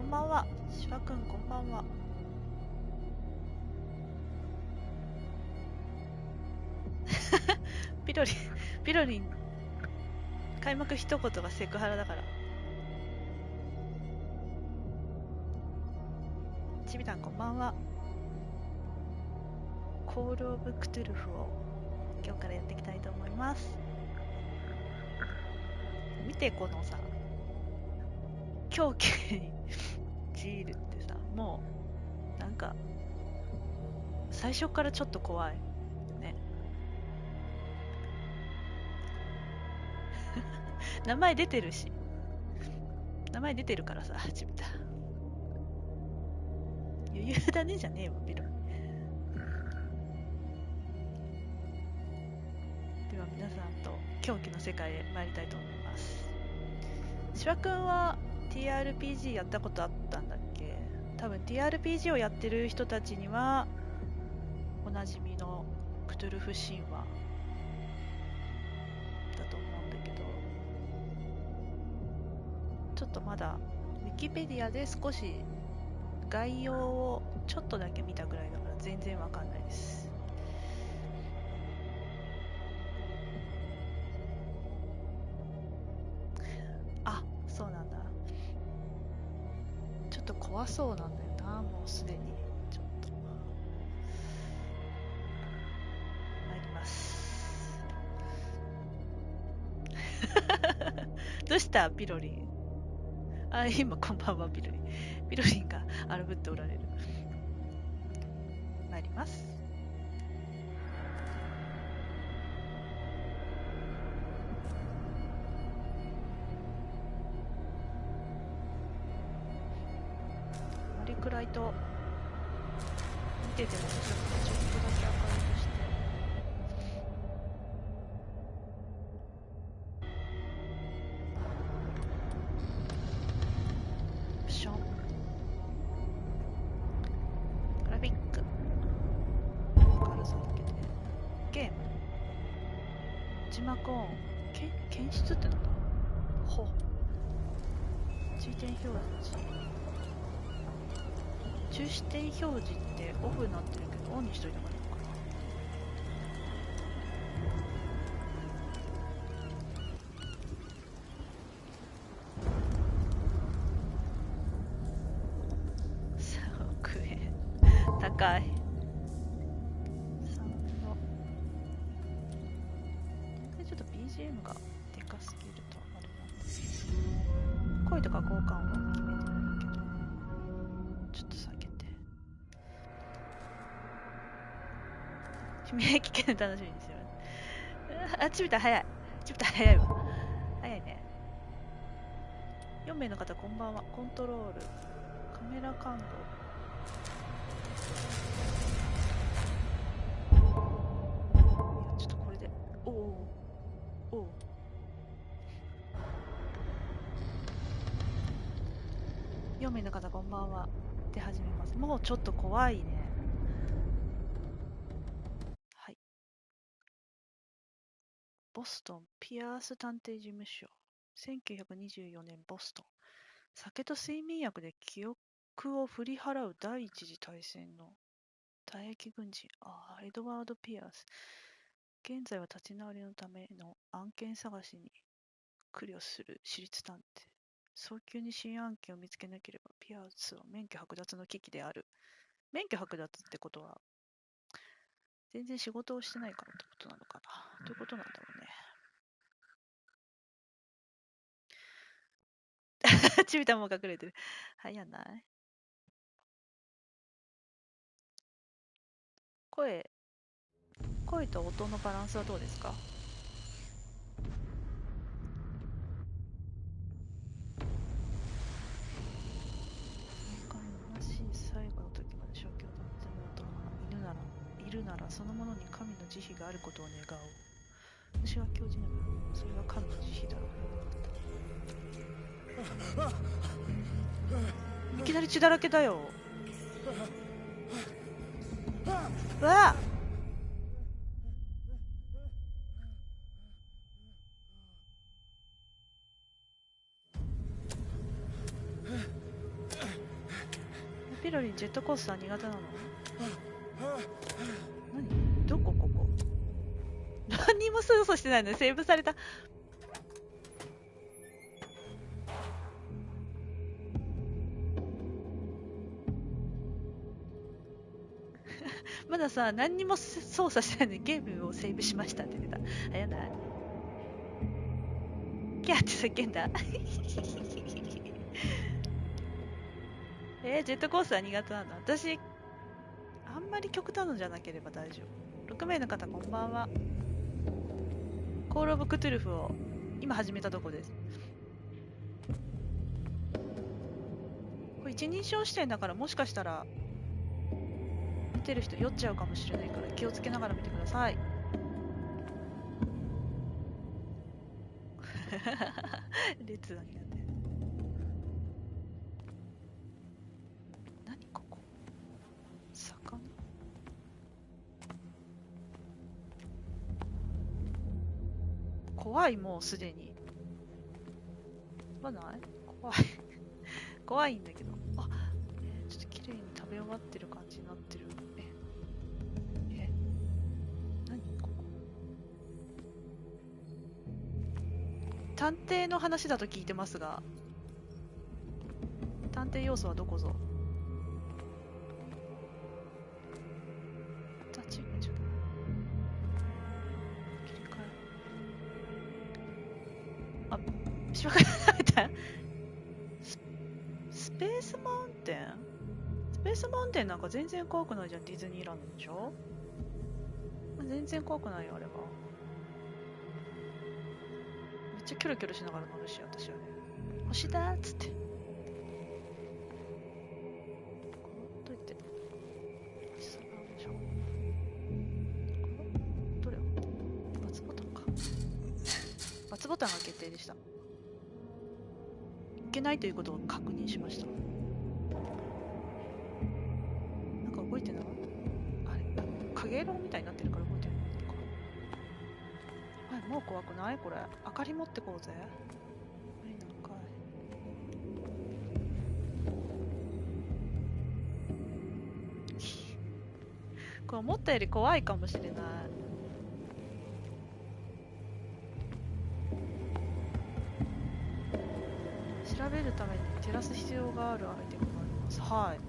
んばんは。しばくん、こんばんは。ピロリン、ピロリン、開幕一言がセクハラだから。ちびたん、こんばんは。コールオブクトゥルフを今日からやっていきたいと思います。見て、このさ、狂気に陥るってさ、もう、なんか、最初からちょっと怖い。ね。名前出てるし。名前出てるからさ、ちびた。余裕だねじゃねえわ、ピロリン。では皆さんと狂気の世界へ参りたいと思います。しばくんは TRPG やったことあったんだっけ？多分 TRPG をやってる人たちにはおなじみのクトゥルフ神話だと思うんだけど、ちょっとまだウィキペディアで少し概要をちょっとだけ見たぐらいだから全然わかんないです。あ、そうなんだ。ちょっと怖そうなんだよな、もうすでに。ちょっと参ります。どうしたピロリン。あ、今こんばんはピロリン。ピロリンが荒ぶっておられる。参ります。あまり暗いと見てても面白くてちょっとだけ明るくして。オプション。グラフィック。明るさだけで。ゲーム。字幕オン。検出ってなんだ？ほ。注点表示。注視点表示ってオフになってるけどオンにしといた方がいいのかな？3億円。高い。ちょっと BGM がでかすぎるとあれなんですけど、声とか交換は決めてないけど、ちょっと下げて。免疫系の楽しみにしてます。あ、ちびた早い。ちびた早いわ。早いね。4名の方こんばんは。コントロール、カメラ感度。ちょっとこれで。おおおお。4名の方こんばんは。で始めます。もうちょっと怖いね。はい。ボストン、ピアース探偵事務所。1924年ボストン。酒と睡眠薬で記憶を振り払う第一次大戦の退役軍人、エドワード・ピアース。現在は立ち直りのための案件探しに苦慮する私立探偵。早急に新案件を見つけなければ、ピアースは免許剥奪の危機である。免許剥奪ってことは、全然仕事をしてないからってことなのかな。ということなんだろうね。ちびたも隠れてる。はやない。声と音のバランスはどうですか？虚しい最後の時まで消去を保てない男がいるならそのものに神の慈悲があることを願おう。私は教授ながらそれは神の慈悲だろう。いきなり血だらけだよ。うわっ、ピロリンジェットコースター苦手なの？何？どこここ？何にも操作してないのにセーブされた。まださ、何にも操作してないのにゲームをセーブしましたって出た。あ、やだ。キャーって叫んだ。ジェットコースター苦手なんだ。私、あんまり極端のじゃなければ大丈夫。6名の方こんばんは。コールオブクトゥルフを今始めたとこです。これ一人称視点だからもしかしたら見てる人酔っちゃうかもしれないから気をつけながら見てください。列が苦手。何ここ？魚？怖い、もうすでに。怖ない？怖い。怖いんだけど。あ、ちょっと綺麗に食べ終わってる感じになってる。何ここ？探偵の話だと聞いてますが、探偵要素はどこぞ。立ちがちょっと切り替え。あ、しばかり食べた。スペースマウンテン？スペースマウンテンなんか全然怖くないじゃん。ディズニーランドでしょ？全然怖くないよ、あれは。めっちゃキョロキョロしながら乗るし、私はね。星だーっつって。こうどうやって星空なんでしょう。どれを？×ボタンか。×ボタンが決定でした。いけないということを確認しました。なんか動いてない？あれ、影色みたいになってるから動いてるのか。はい、もう怖くない？これ明かり持ってこうぜ。無理なのかい。これ思ったより怖いかもしれない。調べるために照らす必要があるアイテムがあります。はい。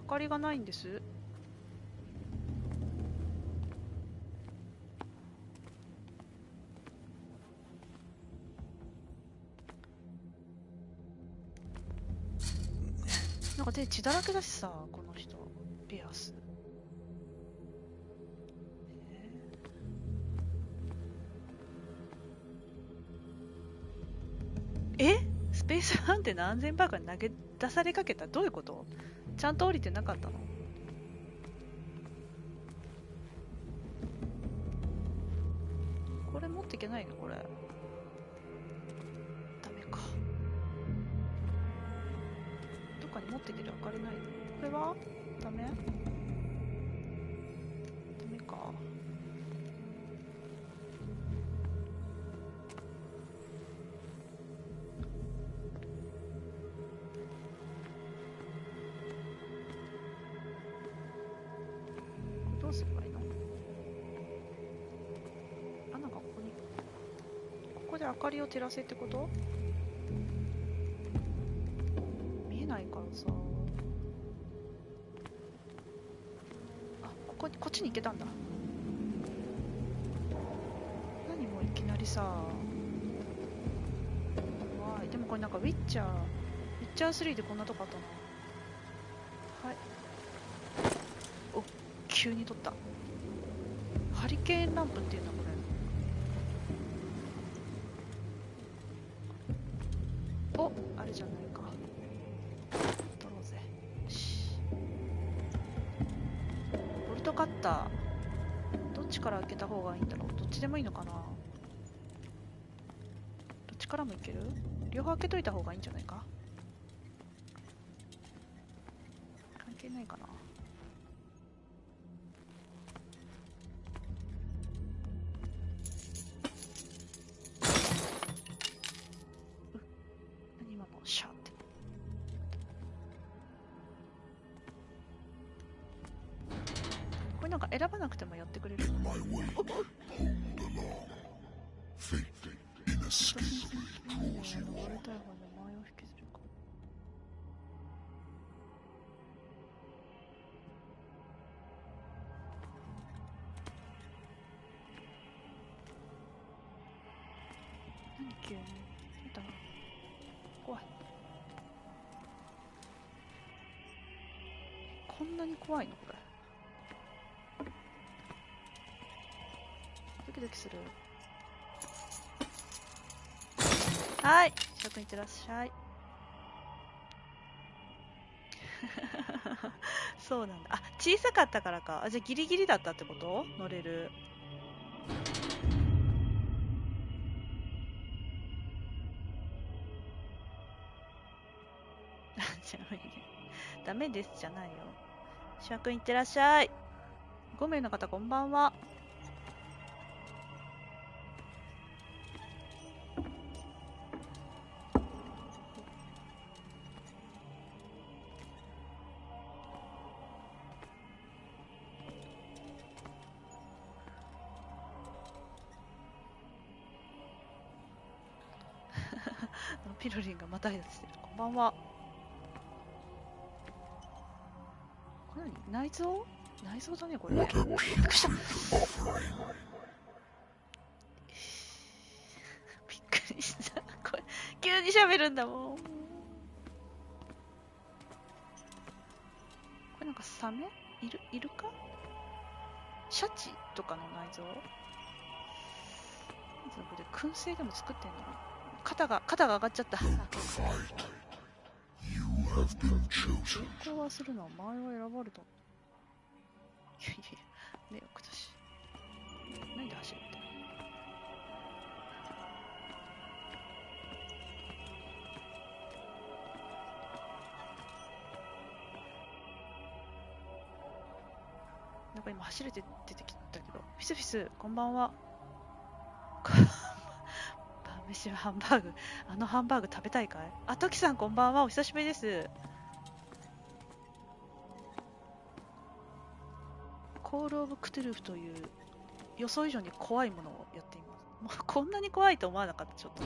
明かりがないんです。なんか手血だらけだしさ、この人。ピアス。スペースマウンテンの安全バーガーに投げ出されかけた？どういうこと？ちゃんと降りてなかったの？これ持っていけないの？これダメか。どっかに持っていける明かりないの？これはダメ？ダメか。どうすればいいの？あ、なんかここで明かりを照らせってこと？見えないからさ。あ、こっちに行けたんだ。何もういきなりさ。怖い。でもこれなんかウィッチャー3でこんなとこあったな。はい。お、急に撮った。ハリケーンランプっていうんだこれ。お、あれじゃないか。撮ろうぜ。よし。ボルトカッター。どっちから開けた方がいいんだろう？どっちでもいいのかな？どっちからもいける？両方開けといた方がいいんじゃないか？関係ないかな。何今のシャーって。なんか選ばなくてもやってくれる。何急に。だ怖い。こんなに怖いのこれ。ドキドキする。はい、諸君いってらっしゃい。そうなんだ。あ、小さかったからか。あ、じゃあギリギリだったってこと？乗れる。じゃあダメですじゃないよ。諸君いってらっしゃい。5名の方こんばんは。ピロリンがまたやつてる。こんばんは。これ何？内臓？内臓だねこれ。びっくりした。びっくりした。これ急に喋るんだもん。これなんかサメ？イルカ？シャチとかの内臓？これ燻製でも作ってんの？肩が上がっちゃった。成功はするのは前は選ばれた。いやいやいや、迷惑だし。何で走るって。なんか今走れて出てきたけど。フィスフィス、こんばんは。晩飯はハンバーグ。あのハンバーグ食べたいかい？あ、トキさんこんばんは。お久しぶりです。コール・オブ・クトゥルフという予想以上に怖いものをやっています。もうこんなに怖いと思わなかった、ちょっと。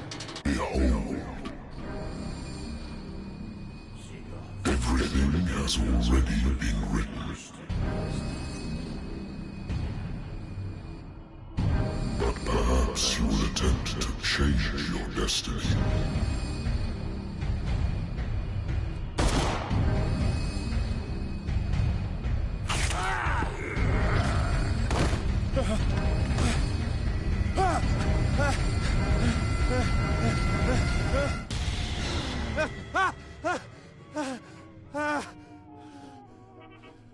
Everything has already been written. But perhaps you will attempt to change your destiny.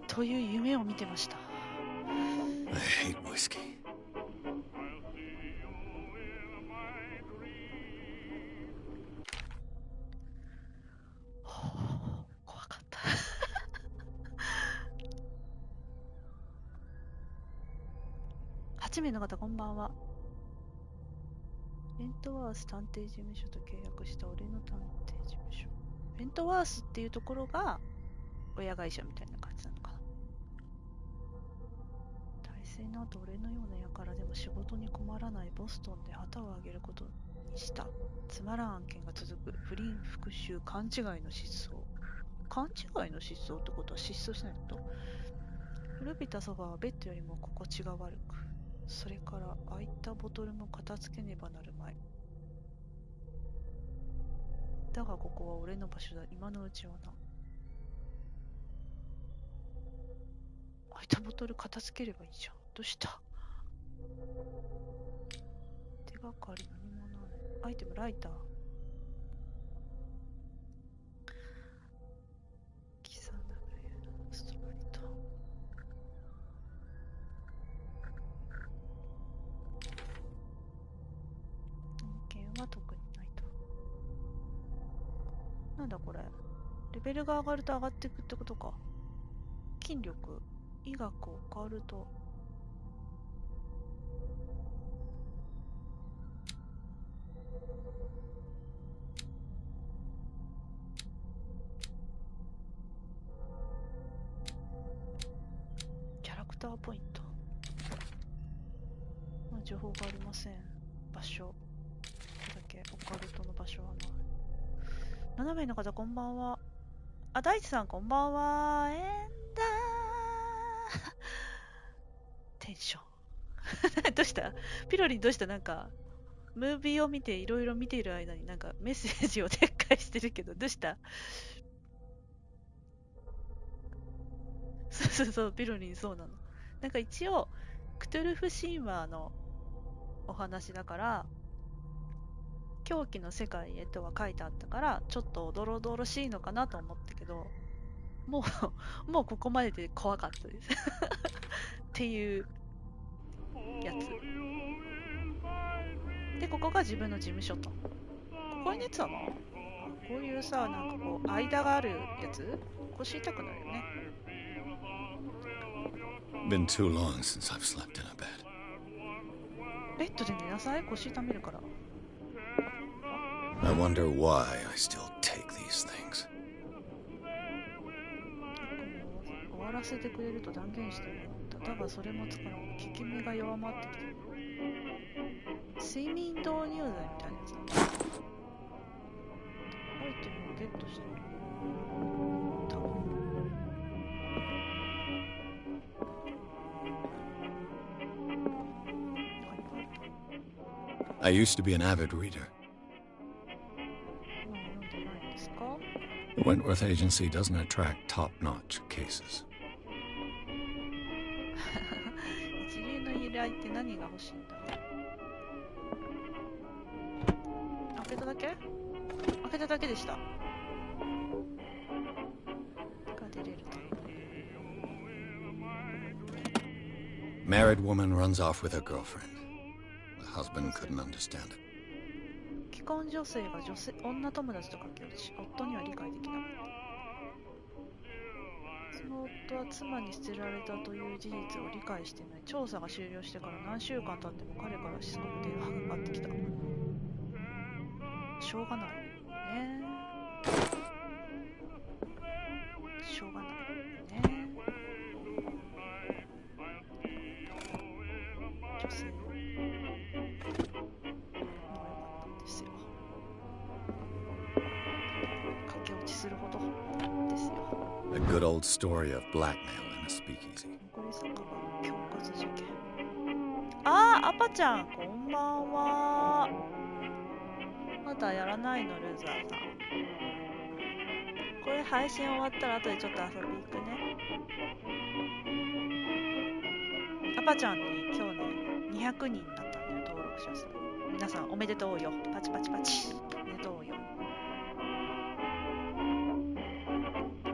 という夢を見てました。I hate whiskey. 怖かった8名の方こんばんは。ベントワース探偵事務所と契約した俺の探偵事務所。ベントワースっていうところが親会社みたいな感じなのかな。大戦の後俺のような輩でも仕事に困らないボストンで旗を上げることにした。つまらん案件が続く。不倫、復讐、勘違いの失踪。勘違いの失踪ってことは失踪しないってこと？古びたソファはベッドよりも心地が悪く、それから空いたボトルも片付けねばなるまい。だがここは俺の場所だ。今のうちはな。空いたボトル片付ければいいじゃん。どうした？手がかり何もない。アイテムライター。キサナブルストライト。案件は特にないと。なんだこれ。レベルが上がると上がっていくってことか。筋力、医学、オカルト。キャラクタターポイント。まあ、情報がありません。場所。ここだけ、オカルトの場所はない。7名の方、こんばんは。あ、大地さん、こんばんは。テンション。どうしたピロリンどうしたなんか、ムービーを見ていろいろ見ている間になんかメッセージを撤回してるけど、どうしたそうそうそう、ピロリンそうなの。なんか一応、クトゥルフ神話のお話だから、狂気の世界へとは書いてあったから、ちょっとおどろおどろしいのかなと思ったけど、もう、もうここまでで怖かったです。っていうやつ。で、ここが自分の事務所と。ここに寝てたの？こういうさ、なんかこう、間があるやつ腰痛くなるよね。Been too long since I've slept in a bed. ベッドで寝なさい。腰痛めるから。I wonder why I still take these things. 終わらせてくれると断言してよかった。だがそれもつから効き目が弱まってきてる。睡眠導入剤みたいなやつなんだ。アイテムをゲットしてる。多分。I used to be an avid reader. 今は読んでないんですか？ The Wentworth Agency doesn't attract top-notch cases. 一流の依頼って何が欲しいんだ？開けただけ？開けただけでした。が出れると。Married woman runs off with her girlfriend. The husband couldn't understand it. 既婚女性が女友達と駆け落ち、夫には理解できなかった。その夫は妻に捨てられたという事実を理解してない。調査が終了してから何週間経っても彼からしつこく電話がかかってきた。しょうがないね。しょうがないね。女性の方が良かったんですよ。駆け落ちするほどですよ。A good old story of blackmail in a speakeasy. 残り酒場恐喝事件。あー、アパちゃん、こんばんは。まだやらないの、ルーザーさん。これ配信終わったら後でちょっと遊び行くね。アパちゃんに今日ね、200人になったんだよ、登録者数。皆さんおめでとうよ。パチパチパチ。おめでとうよ。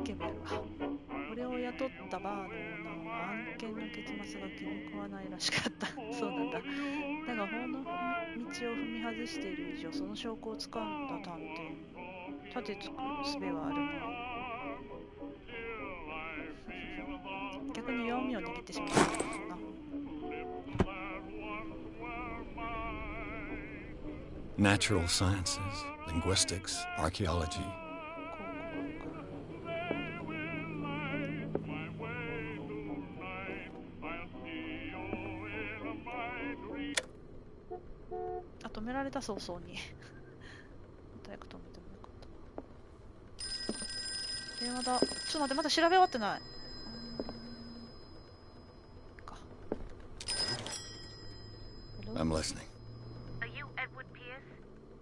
ゲームやるわ。俺を雇ったバーのオーナーは案件の結末が気に食わないらしかった。そうなんだ。だが法の道を踏み外している以上、その証拠をつかんだ探偵に盾つく術はあるまい。逆に弱みを握ってしまったんだな。Natural sciences, linguistics, archaeology. あ、止められた早々に。早く止めてもよかった。電話だ。ちょっと待って、まだ調べ終わってない。I'm listening. Are you Edward Pierce,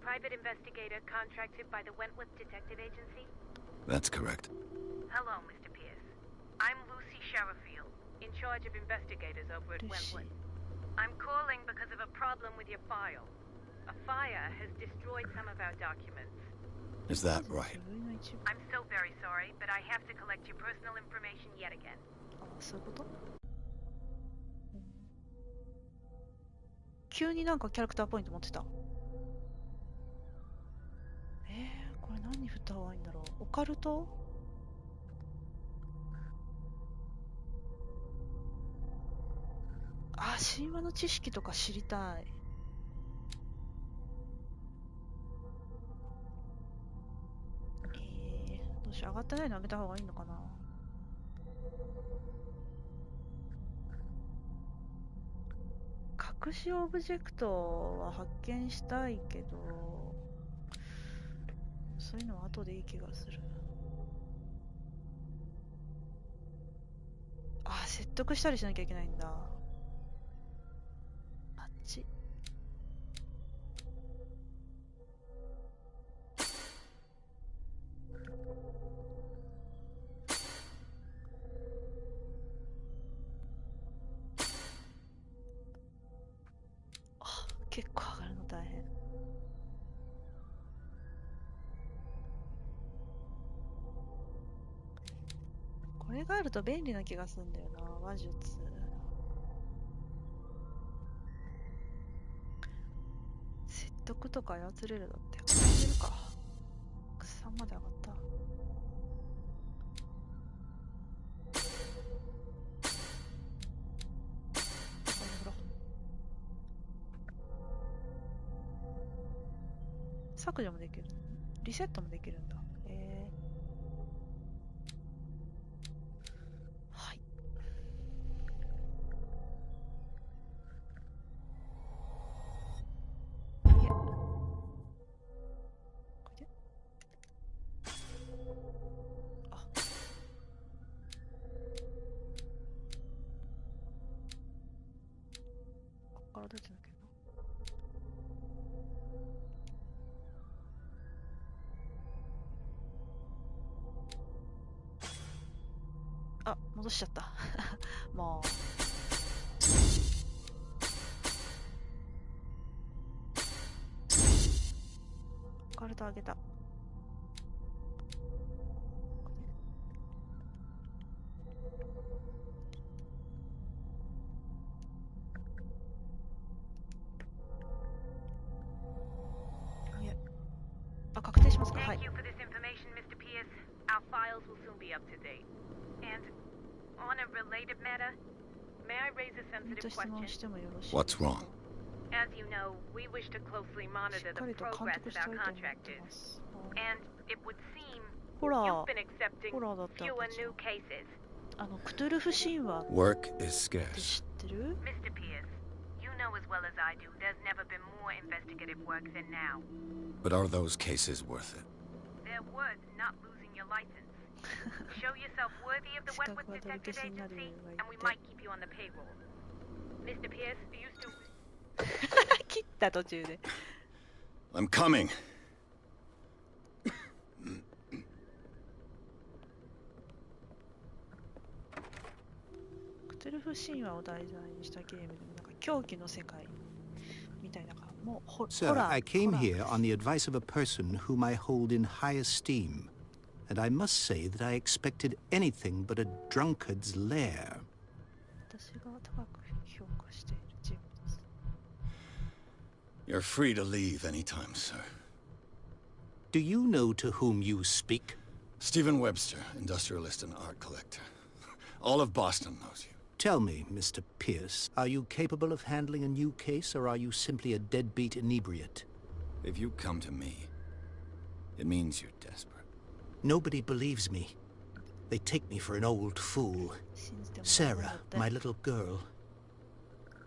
private investigator contracted by the Wentworth Detective Agency? That's correct. Hello, Mr. Pierce. I'm Lucy Sherrifield, in charge of investigators over at Wentworth. I'm calling because of a problem with your file. A fire has destroyed some of our documents. Is that right? I'm so very sorry, but I have to collect your personal information yet again. そういうこと？急になんかキャラクターポイント持ってた。これ何に振った方がいいんだろう。オカルト？あ、神話の知識とか知りたい。どうしよう、上がってないの上げた方がいいのかな。隠しオブジェクトは発見したいけど、そういうのは後でいい気がする。あ、説得したりしなきゃいけないんだ。あっち。あ、結構上がるの大変。これがあると便利な気がするんだよな、話術。説得とか操れるだって。操れるか。3まで上がった。ほら。削除もできる。リセットもできるんだ。はい。いえ。これで。あ。こっから出てなきゃな。あ、戻しちゃった。もう。カルトあげた。いや。あ、確定しますか。はい。Thank you for this information, Mr. Pierce. Our files will soon be up to date. And on a related matter, may I raise a sensitive question? What's wrong? As you know, we wish to closely monitor the progress of our contractors. And it would seem you've been accepting fewer new cases. クトゥルフ神話 Work is って scarce. 知ってる？ Mr. Pierce, you know as well as I do, there's never been more investigative work than now. But are those cases worth it? They're worth not losing your license. Show yourself worthy of the Wentworth Detective Agency, and we might keep you on the payroll. Mr. Pierce, you used to... 切った途中で。I'm coming. クトゥルフ神話を題材にしたゲームでもなんか狂気の世界みたいなもうホラー。 Sir, I came here on the advice of a person whom I hold in high esteem, and I must say that I expected anything but a drunkard's lair. 私が高く評価している人物。 You're free to leave anytime, sir. Do you know to whom you speak? Stephen Webster, industrialist and art collector. All of Boston knows you. Tell me, Mr. Pierce, are you capable of handling a new case, or are you simply a deadbeat inebriate? If you come to me, it means you're desperate. Nobody believes me. They take me for an old fool. Sarah, my little girl,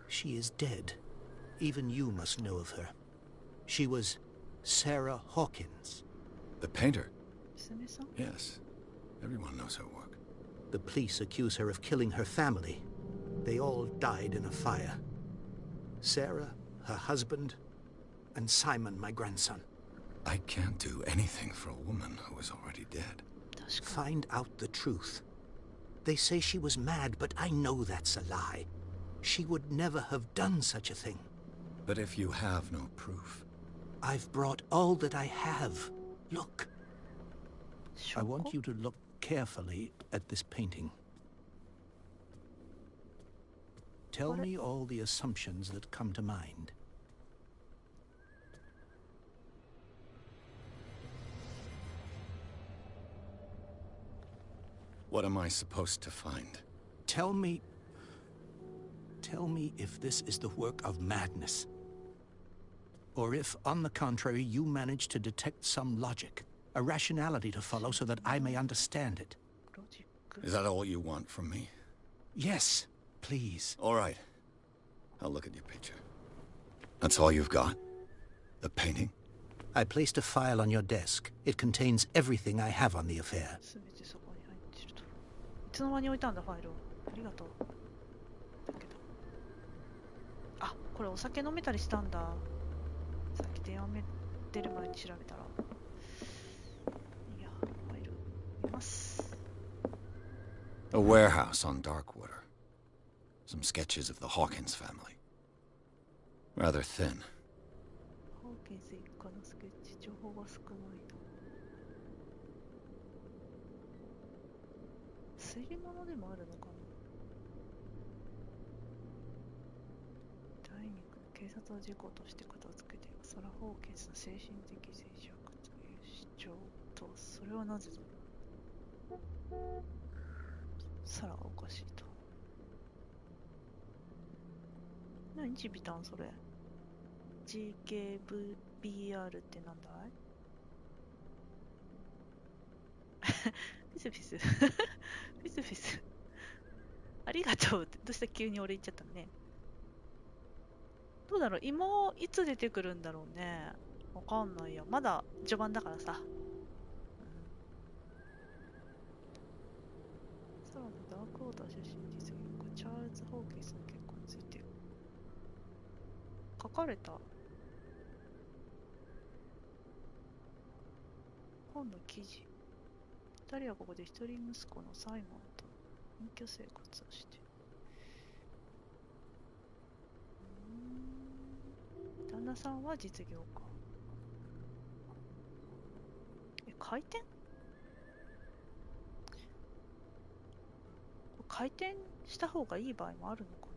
she is dead. Even you must know of her. She was Sarah Hawkins. The painter? 娘さん？ Yes. Everyone knows her work. The police accuse her of killing her family. They all died in a fire. Sarah, her husband, and Simon, my grandson. I can't do anything for a woman who is already dead. Find out the truth. They say she was mad, but I know that's a lie. She would never have done such a thing. But if you have no proof... I've brought all that I have. Look. I want you to look carefully at this painting. Tell me all the assumptions that come to mind. What am I supposed to find? Tell me if this is the work of madness. Or if, on the contrary, you manage to detect some logic, a rationality to follow so that I may understand it. Is that all you want from me? Yes, please. All right. I'll look at your picture. That's all you've got? The painting? I placed a file on your desk. It contains everything I have on the affair. すべてそこに入っていると。いつの間に置いたんだ、ファイルを。ありがとう。だけど。あ、これお酒飲めたりしたんだ。さっき電話出る前に調べたら。いや、ファイル見ます。A warehouse on Darkwater. Some sketches of the Hawkins family. Rather thin. ホーキンス一家のスケッチ、情報が少ないな。推理物でもあるのかな。第2区警察は事故として片付けています。サラ・ホーキンスの精神的脆弱という主張と、それはなぜだ。サラがおかしいと。何ちびたんそれ。GKBR ってなんだいピスピスピスピスありがとうって、どうした急に俺言っちゃったね。どうだろう、芋いつ出てくるんだろうね。わかんないや。まだ序盤だからさ。さらにダークウォーター出身実業家チャールズ・ホーキンスの結婚について書かれた本の記事。2人はここで一人息子のサイモンと隠居生活をして。旦那さんは実業家。回転回転した方がいい場合もあるのかな。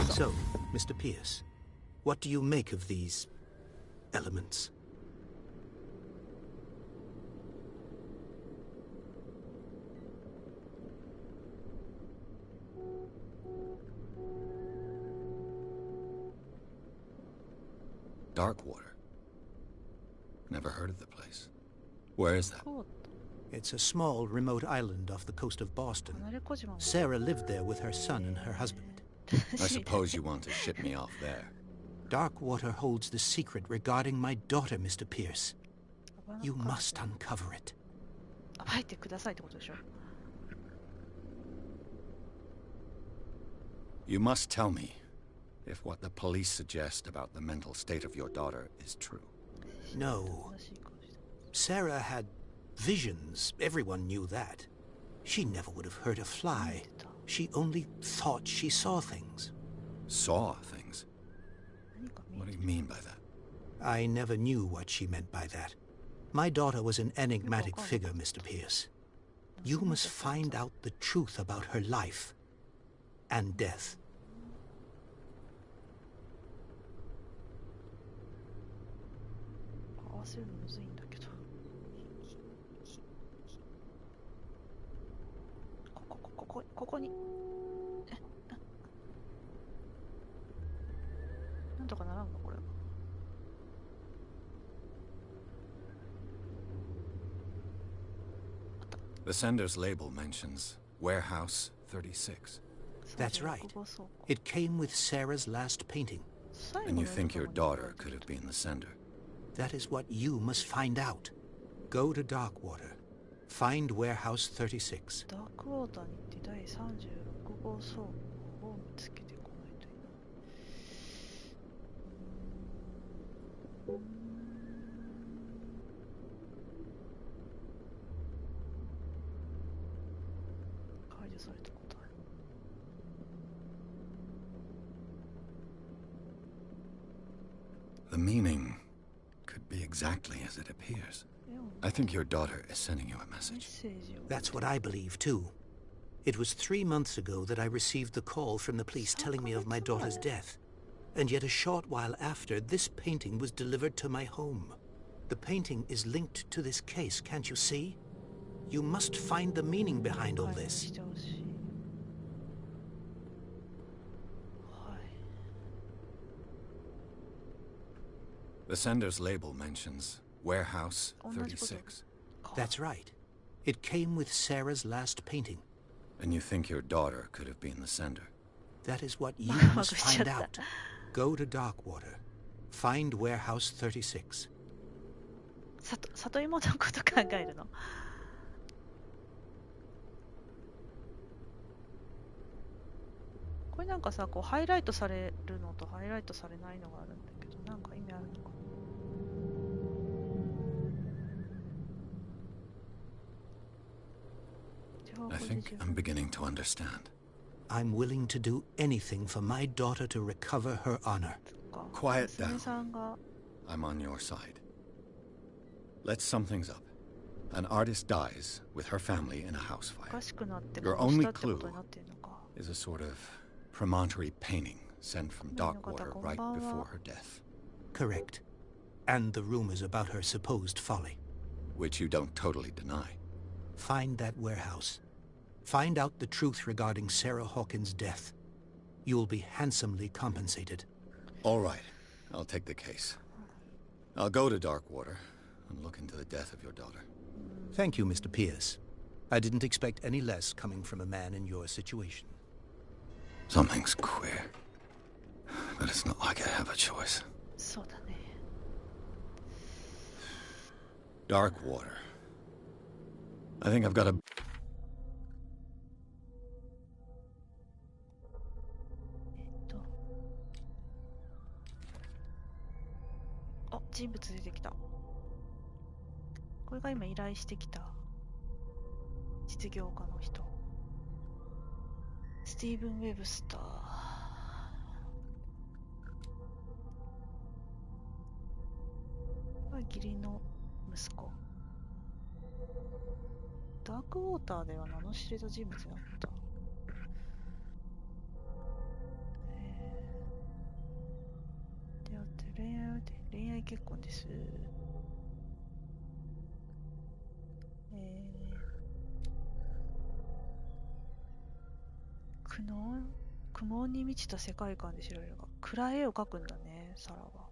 So, Mr. Pierce, what do you make of these elements? Darkwater. Never heard of the place. Where is that? It's a small, remote island off the coast of Boston. 離れ小島も Sarah lived there with her son and her husband. I suppose you want to ship me off there. Darkwater holds the secret regarding my daughter, Mr. Pierce. You must uncover it. 暴いてくださいってことでしょ。 You must tell me if what the police suggest about the mental state of your daughter is true. No. Sarah had visions. Everyone knew that. She never would have hurt a fly. She only thought she saw things. Saw things? What do you mean by that? I never knew what she meant by that. My daughter was an enigmatic figure, Mr. Pierce. You must find out the truth about her life and death. 合わせるのむずいんだけど。ここに。なんとかならんのこれ。The sender's label mentions Warehouse 36. That's right. It came with Sarah's last painting. And you think your daughter could have been the sender? That is what you must find out. Go to Darkwater. Find Warehouse 36. ダークウォーターに行って第36号倉庫を見つけてこないといいな。解除された答え。The meaning could be exactly as it appears. I think your daughter is sending you a message. That's what I believe, too. It was 3 months ago that I received the call from the police telling me of my daughter's death. And yet a short while after, this painting was delivered to my home. The painting is linked to this case, can't you see? You must find the meaning behind all this. はい。The sender's label mentions Warehouse 同じこと 36. か。 That's right. It came with Sarah's last painting. And you think your daughter could have been the sender? That is what you ま must くしちゃっ find た。 out. Go to Darkwater. Find Warehouse 36. 里芋のこと考えるの。これなんかさ、こうハイライトされるのとハイライトされないのがあるんだけど、なんか意味あるのかな。I think I'm beginning to understand. I'm willing to do anything for my daughter to recover her honor. Quiet down. 娘さんが I'm on your side. Let's sum things up. An artist dies with her family in a house お fire. かしくなって Your 殺し only たってこと clue になってるのか。 is a sort of promontory painting sent from Darkwater right Konbanwa. before her death, Correct. And the rumors about her supposed folly. which you don't totally deny. Find that warehouse. Find out the truth regarding Sarah Hawkins' death. You'll be handsomely compensated. All right, I'll take the case. I'll go to Darkwater and look into the death of your daughter. Thank you, Mr. Pierce. I didn't expect any less coming from a man in your situation. Something's queer. But it's not like I have a choice. そうだね。 Darkwater. I think I've got a... あ、人物出てきた。これが今依頼してきた実業家の人。スティーブン・ウェブスター。これ義理の息子。ダークウォーターでは名の知れた人物だった。であって恋愛結婚です。苦悩に満ちた世界観で知られるが、暗い絵を描くんだね、サラは。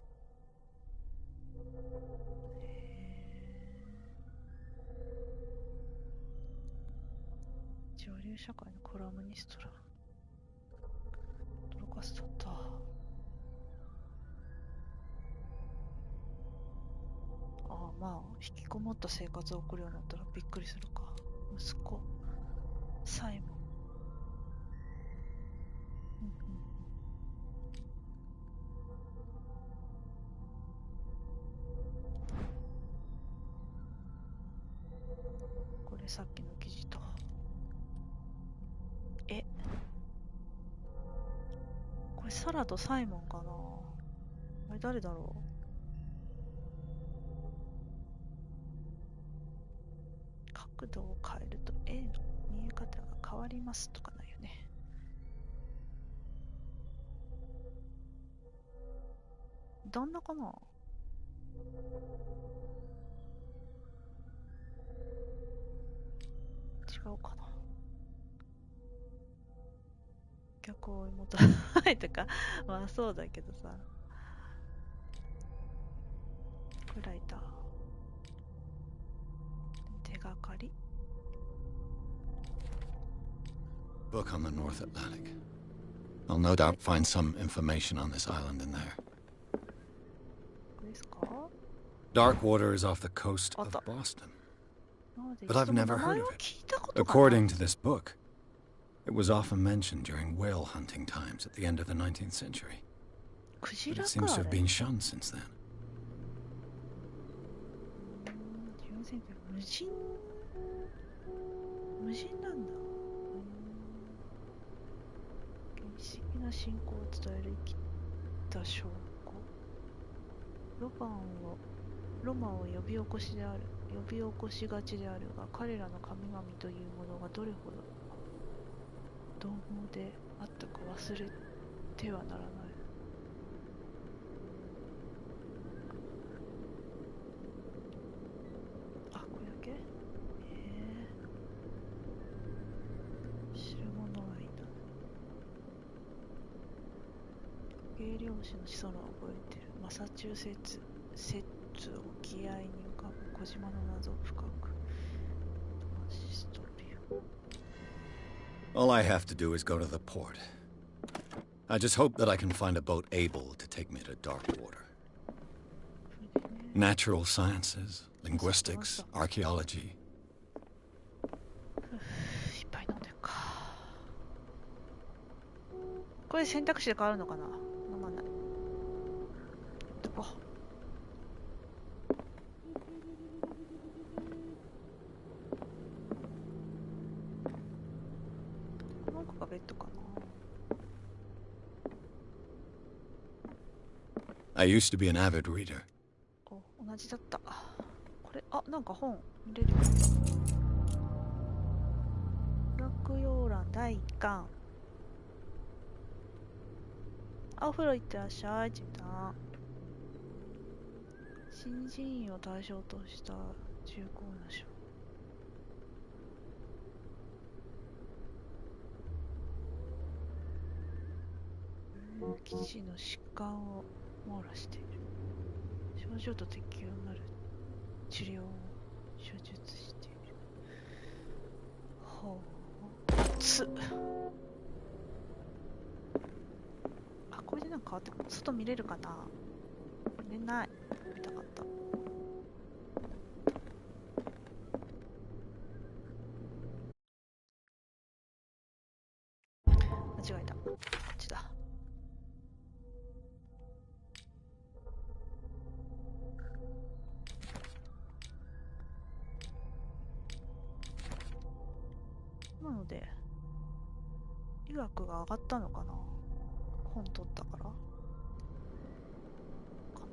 上流社会のコラムニストら。驚かせだった。ああ、まあ、引きこもった生活を送るようになったらびっくりするか。息子、サイモン。これさっきの記事と。これサラとサイモンかな。あれ誰だろう。角度を変えると絵の見え方が変わりますとかないよね。旦那かな。違うかな。逆を追い求めとかまあそうだけどさ。ライター。手がかり。Book on the North Atlantic. I'll no doubt find some information on this island in there. これですか。 Darkwater is off the coast of Boston. But I've never heard of it. According to this book, it was often mentioned during whale hunting times at the end of the 19th century. But it seems to have been shunned since then. 無人なんだ。原始的な信仰を伝える生きた証拠。ロマンを呼び起こしがちであるが、彼らの神々というものがどれほど獰猛であったか忘れてはならない。あ、これだけ？知るものはいいな。芸漁師の子孫を覚えている。マサチューセッツ摂津沖合に浮かぶ小島の謎を深く。All I have to do is go to the port. I just hope that I can find a boat able to take me to dark water. Natural sciences, linguistics, archaeology. いっぱい飲んでるか。これ選択肢で変わるのかな。飲まない。どこ。この子がベッドかな。I used to be an avid reader. お、同じだった。これ、あ、なんか本見れるよ。落葉欄第1巻。お風呂行ってらっしゃいって言った。新人員を対象とした重厚な書。基地の疾患を網羅している。症状と適用なる治療を手術している。ほう。熱っ。あ、これでなんか変わってくる。外見れるかな。見れない。見たかった。間違えた。こっちだ。なので、医学が上がったのかな。本取ったからかな。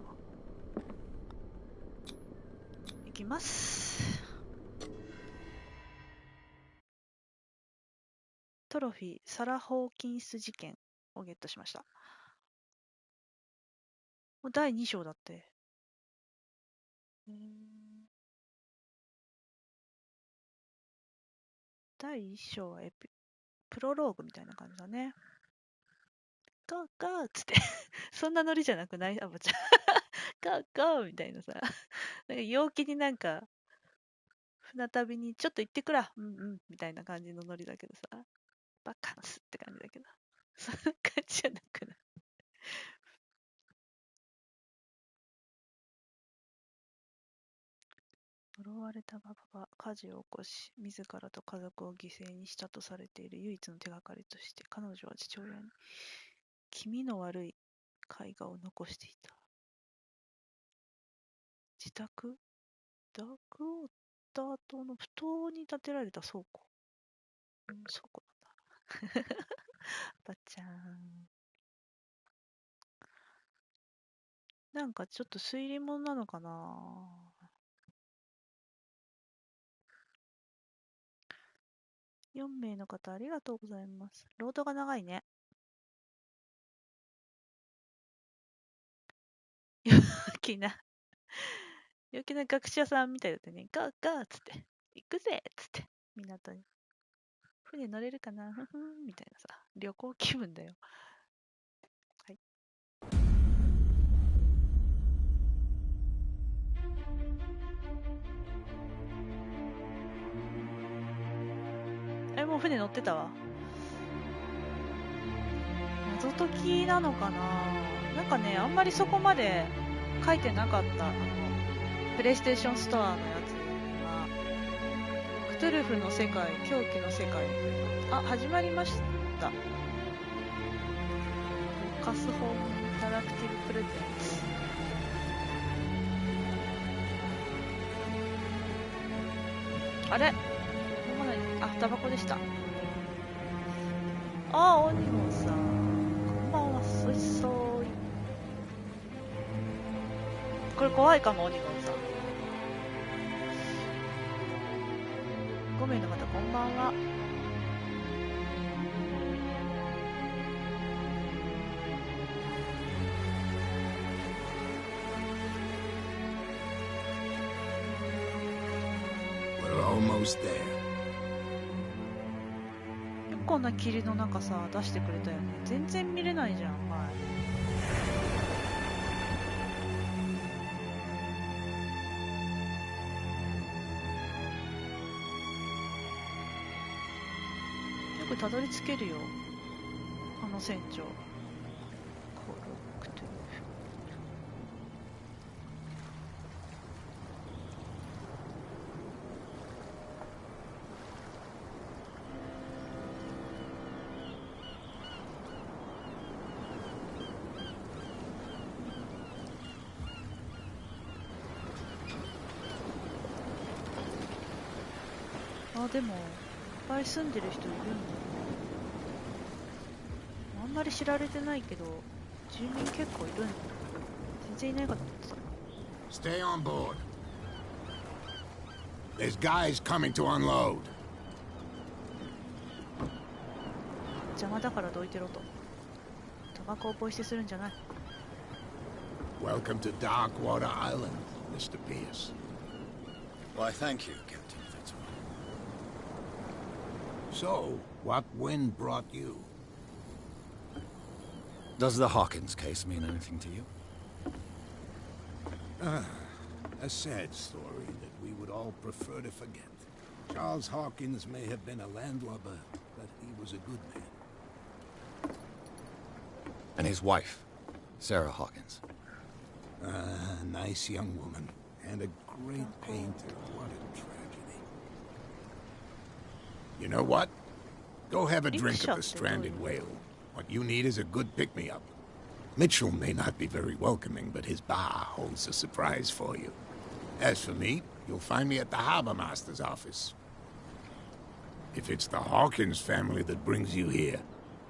いきます。トロフィーサラ・ホーキンス事件をゲットしました。もう第2章だって。第1章はプロローグみたいな感じだね。ゴーゴーっつってそんなノリじゃなくない？あばちゃんゴーゴーみたいなさ、なんか陽気になんか船旅にちょっと行ってくら、うんうんみたいな感じのノリだけどさ、バカンスって感じだけど、そんな感じじゃなくない？呪われたババが火事を起こし、自らと家族を犠牲にしたとされている唯一の手がかりとして、彼女は父親に気味の悪い絵画を残していた。自宅？ダークウォーター島の不当に建てられた倉庫。倉庫なんだ。ばっちゃん。なんかちょっと推理物なのかな。4名の方ありがとうございます。ロードが長いね。陽気な学者さんみたいだったね。ゴーゴーっつって。行くぜっつって。港に。船乗れるかなふふんみたいなさ。旅行気分だよ。はい。もう船乗ってたわ。謎解きなのかな。なんかね、あんまりそこまで書いてなかった。プレイステーションストアのやつは、クトゥルフの世界、狂気の世界。あ、始まりました。カスホームインタラクティブプレゼンツ。あれ？飲まない。あ、タバコでした。あ、おにもさん。こんばんは、そいそーい。これ怖いかも、おにもさん。5名の方、こんばんは。Almost there. よくこんな霧の中さ出してくれたよね。全然見れないじゃん。はい。よくたどり着けるよ、あの船長。コロクトゥルフ。あ、でもいっぱい住んでる人いるんだ。あんまり知られてないけど、住民結構いるんだ。全然いないかと思ってた。Stay on board. There's guys coming to unload. 邪魔だからどいてろと。タバコをポイ捨てするんじゃない。Welcome to Darkwater Island, Mr. Pierce. Why, thank you, Captain Fitzroy. So, what wind brought you? Does the Hawkins case mean anything to you? A sad story that we would all prefer to forget. Charles Hawkins may have been a landlubber, but he was a good man. And his wife, Sarah Hawkins. A nice young woman, and a great painter. What a tragedy. You know what? Go have a drink at the Stranded Whale. What you need is a good pick-me-up. Mitchell may not be very welcoming, but his bar holds a surprise for you. As for me, you'll find me at the Harbor Master's office. If it's the Hawkins family that brings you here,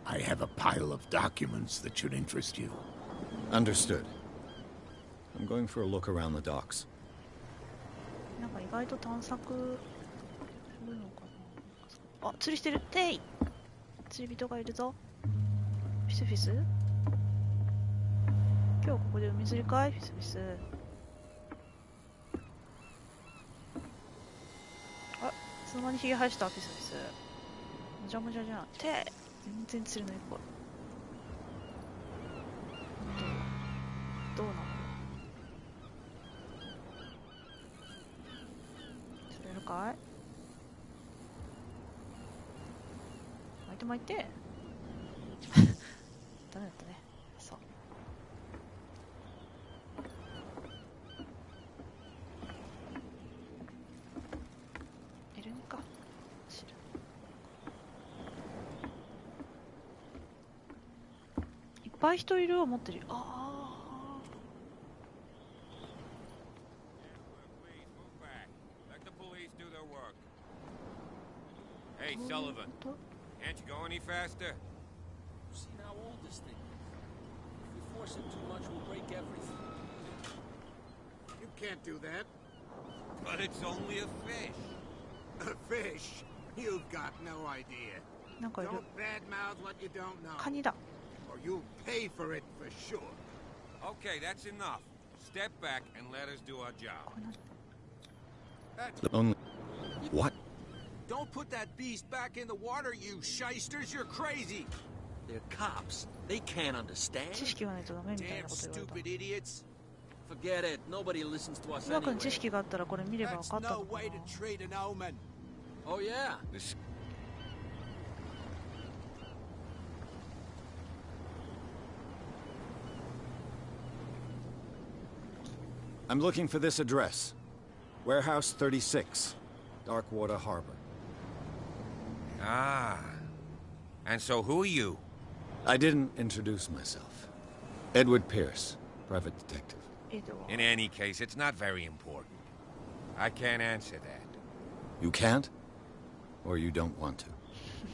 I have a pile of documents that should interest you. Understood. I'm going for a look around the docks. なんか意外と探索するのかな。あ、釣りしてる。てい。釣り人がいるぞ。フィスフィス。今日ここで海釣りかい、フィスフィス。あ、いつの間にヒゲ生やしたフィスフィス。もじゃもじゃじゃん。て全然釣れないっぽい。どうなの。釣れるかい。巻いて巻いて。ダメだったね。そう。いるんか。知る。いっぱい人いるを持ってるよ。ああ。Hey, Sullivan. Can't you go any faster? You've seen how old this thing is. If we force it too much, we'll break everything. You can't do that. But it's only a fish. A fish? You've got no idea. Don't badmouth what you don't know. カニだ。Or you'll pay for it for sure. Okay, that's enough. Step back and let us do our job. Only... What? Don't put that beast back in the water, you shysters! You're crazy! They're cops. They can't understand. 知識がないとダメみたいな Damn こと言われ stupid idiots. Forget it. Nobody listens to us た。岩 anyway. 君知識があったらこれ見れば分か That's ったの no か way to な。 treat an omen. Oh yeah. This... I'm looking for this address. Warehouse 36, Darkwater Harbor. Ah. And so who are you? I didn't introduce myself. Edward Pierce, private detective. In any case, it's not very important. I can't answer that. You can't? Or you don't want to?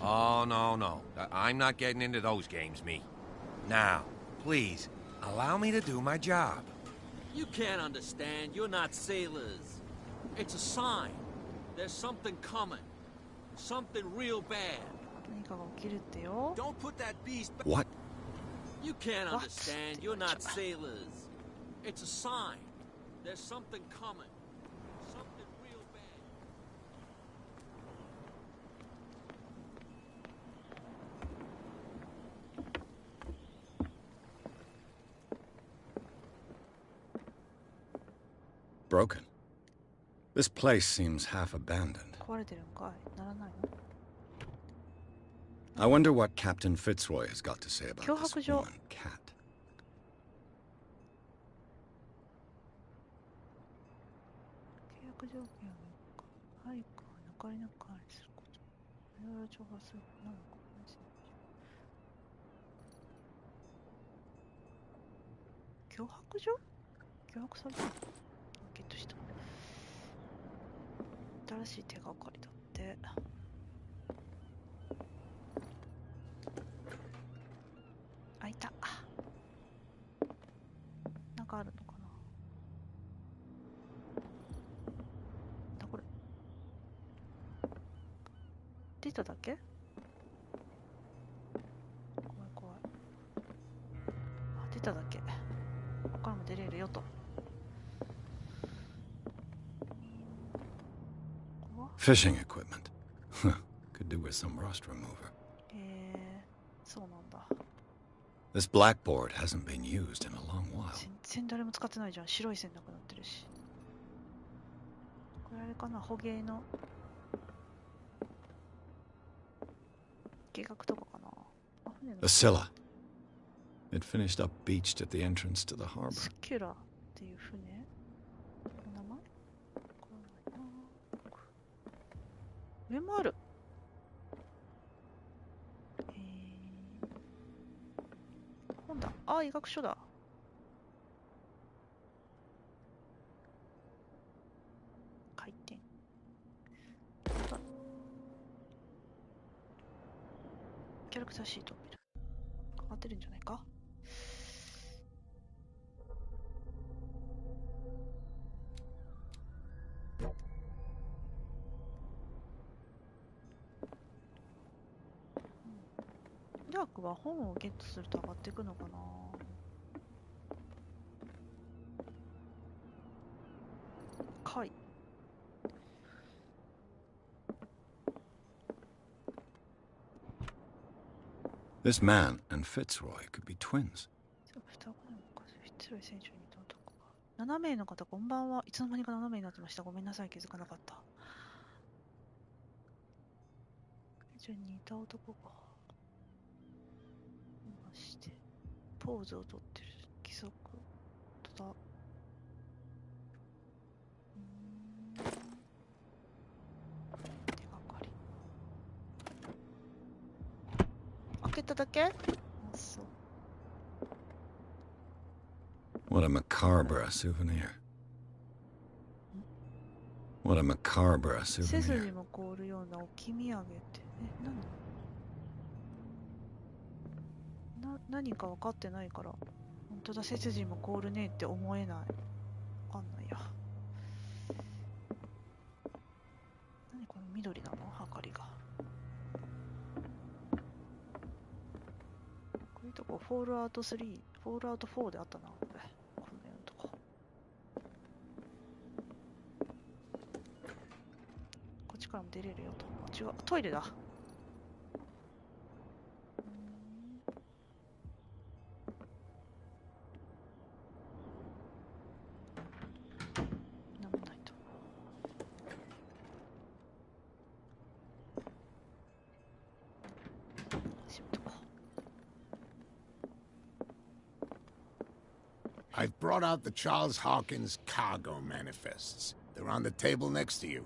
Oh, no. I'm not getting into those games, me. Now, please, allow me to do my job. You can't understand. You're not sailors. It's a sign. There's something coming. Something real bad. 何かが起きるってよ。 Don't put that beast back. What? You can't What? understand. You're not sailors. It's a sign. There's something coming. Something real bad. Broken. This place seems half abandoned. 壊れてるんかい。ならないの。I wonder what Captain Fitzroy has got to say about this woman cat. 契約条件はハイクは抜かりなく管理すること。我々を調査することなのか。脅迫状？脅迫されたの？ゲットした。新しい手がかりだって。開いた。なんかあるのかな。だこれ。出ただけ？怖い怖い。あ、出ただけ。ここからも出れるよと。Fishing equipment. Could do with some rust remover. そうなんだ。This blackboard hasn't been used in a long while. 全然誰も使ってないじゃん。白い線なくなってるし。これあれかな、捕鯨の計画とかかな。あ、船の。The Scylla. It finished up beached at the entrance to the harbor. スキュラっていう船？名前？上もある。本だ。あ、医学書だ。回転。キャラクターシートを見る。かかってるんじゃないか。ダークは本をゲットすると上がっていくのかな。貝。This man and Fitzroy could be twins. 7名の方、こんばんは。いつの間にか7名になってました。ごめんなさい、気づかなかった。じゃあ似た男がいまして、ポーズをとってる。規則とだ。手がかり。開けただけ？あ、そう。What a macabre souvenir. What a macabre 背筋 souvenir. も凍るような置き土産って、何か分かってないから、本当だ、背筋も凍るねって思えない。分かんないや。何この緑なの？はかりが。こういうとこ、フォールアウト3、フォールアウト4であったな、これ。こんなようなとこ。こっちからも出れるよと。あ、違う、トイレだ。なんもないと。閉めとこう。I've brought out the Charles Hawkins cargo manifests. They're on the table next to you.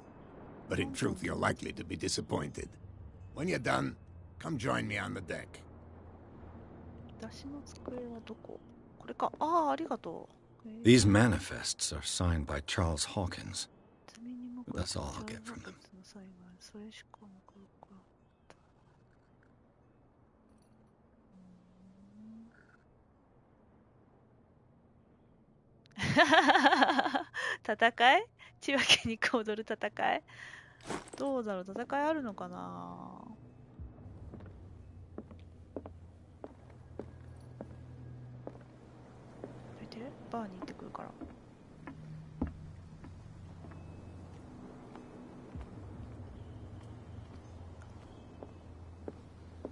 But in truth, you're likely to be disappointed. When you're done, come join me on the deck. 出しの机はどこ？これか。ああ、ありがとう。These manifests are signed by Charles Hawkins. That's all I'll get from them. それしかなく戦い？千葉県に踊る戦い？どうだろう、戦いあるのかな。見て、バーに行ってくるから。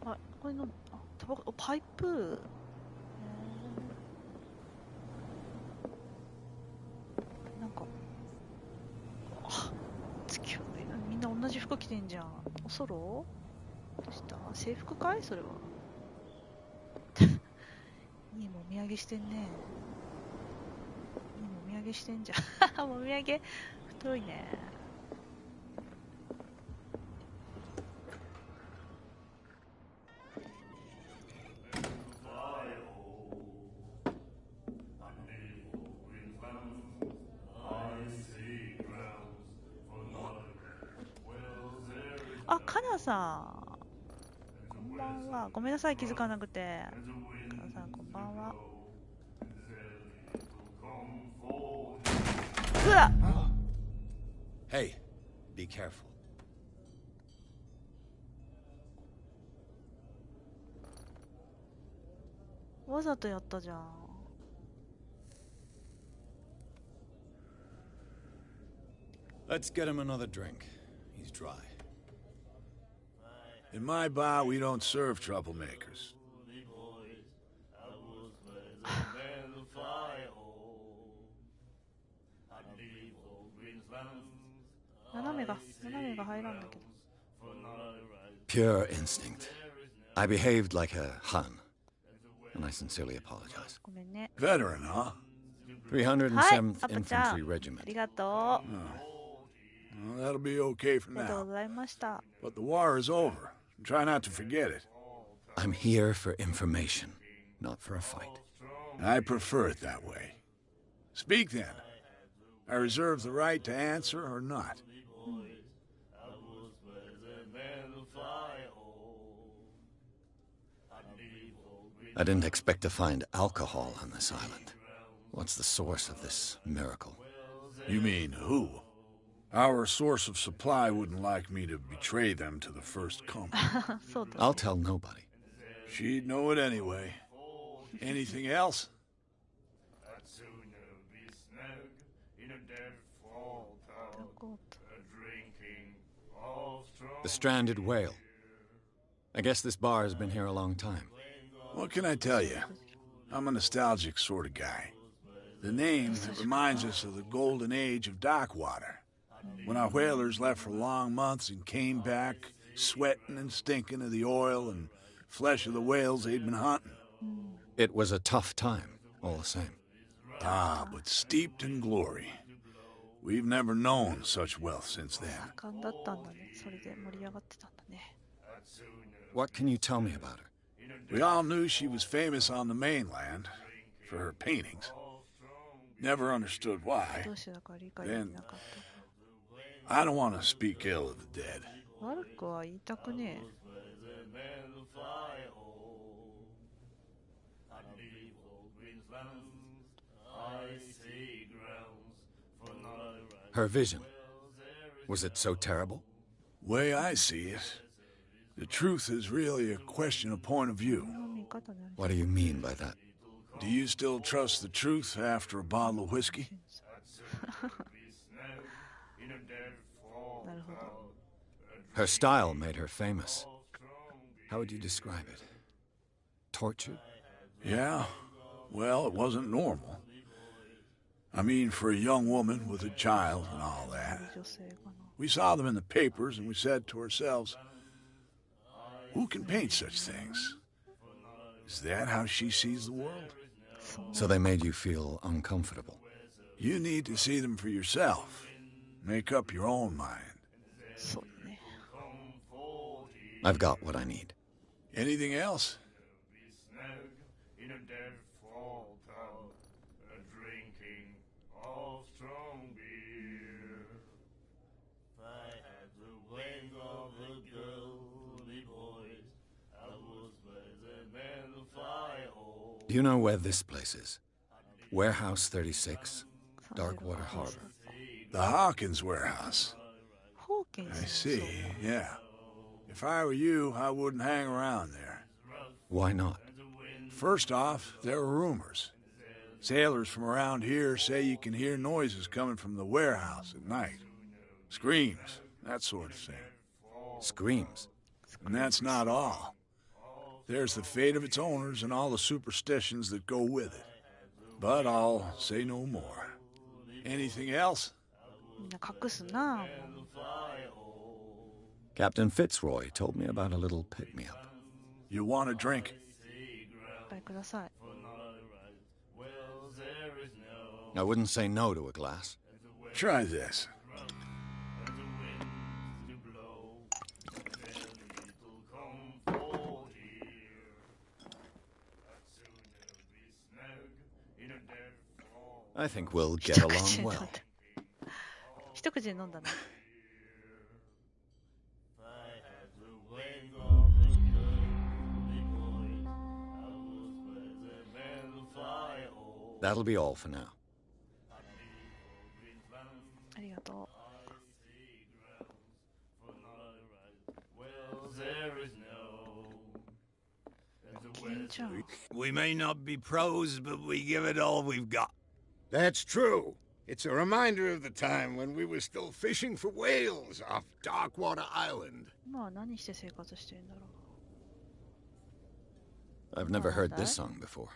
あ、これの、あ、タバコ、パイプ。なんか、あ、月はみんな同じ服着てんじゃん。おそろ？どうした？制服かいそれは。いいもみあげしてんね。いいもみあげしてんじゃん。もみあげ太いね。あ、かなさん。こんばんは。ごめんなさい、気づかなくて。かなさん、こんばんは。うわっ Hey, be careful. わざとやったじゃん。Let's get him another drink. He's dry. In my bar, we don't serve troublemakers. 斜めが入らんだけど。Pure instinct. I behaved like a Hun, and I sincerely apologize. ごめんね。 Veteran, huh? 307th アップちゃん Infantry あ Regiment. りがとう。 Well, that'll be okay for ありがとう now. ございました。 But the war is over. Try not to forget it. I'm here for information, not for a fight. I prefer it that way. Speak then. I reserve the right to answer or not. I didn't expect to find alcohol on this island. What's the source of this miracle? You mean who? Our source of supply wouldn't like me to betray them to the first comer. そうだ。 I'll tell nobody. She'd know it anyway. Anything else? The stranded whale. I guess this bar has been here a long time. What can I tell you? I'm a nostalgic sort of guy. The name reminds us of the golden age of dockwater, when our whalers left for long months and came back sweating and stinking of the oil and flesh of the whales they'd been hunting. It was a tough time, all the same. Ah, but steeped in glory. We've never known such wealth since then. 盛んだったんだね。それで盛り上がってたんだね。 What can you tell me about her? We all knew she was famous on the mainland for her paintings. Never understood why. どうしてだか理解できなかった。 I don't want to speak ill of the dead. 悪くは言いたくねえ。 Her vision. Was it so terrible? Way I see it, the truth is really a question of point of view. この見方である What do you mean by that? Do you still trust the truth after a bottle of whiskey? なるほど。 Her style made her famous. How would you describe it? Tortured? Yeah, well, it wasn't normal. I mean, for a young woman with a child and all that. 女性かな。 We saw them in the papers and we said to ourselves, who can paint such things? Is that how she sees the world? So they made you feel uncomfortable. You need to see them for yourself. Make up your own mind. そうだね。 I've got what I need. Anything else? Do you know where this place is? Warehouse 36, Darkwater Harbor. The Hawkins warehouse. ホーケン I ス。 see, yeah. If I were you, I wouldn't hang around there. Why not? First off, there are rumors. Sailors from around here say you can hear noises coming from the warehouse at night. Screams, that sort of thing. Screams. And that's not all. There's the fate of its owners and all the superstitions that go with it. But I'll say no more. Anything else? みんな隠すな。Captain Fitzroy told me about a little pick-me-up. You want a drink? いっぱいください。 I wouldn't say no to a glass. Try this. I think we'll get 一口 along で飲ん well. だ。一口で飲んだね。That'll be all for now. ありがと We may not be pros, but we give it all we've got. That's true. It's a reminder of the time when we were still fishing for whales off Darkwater Island. 今は何して生活してるんだろ I've never heard this song before.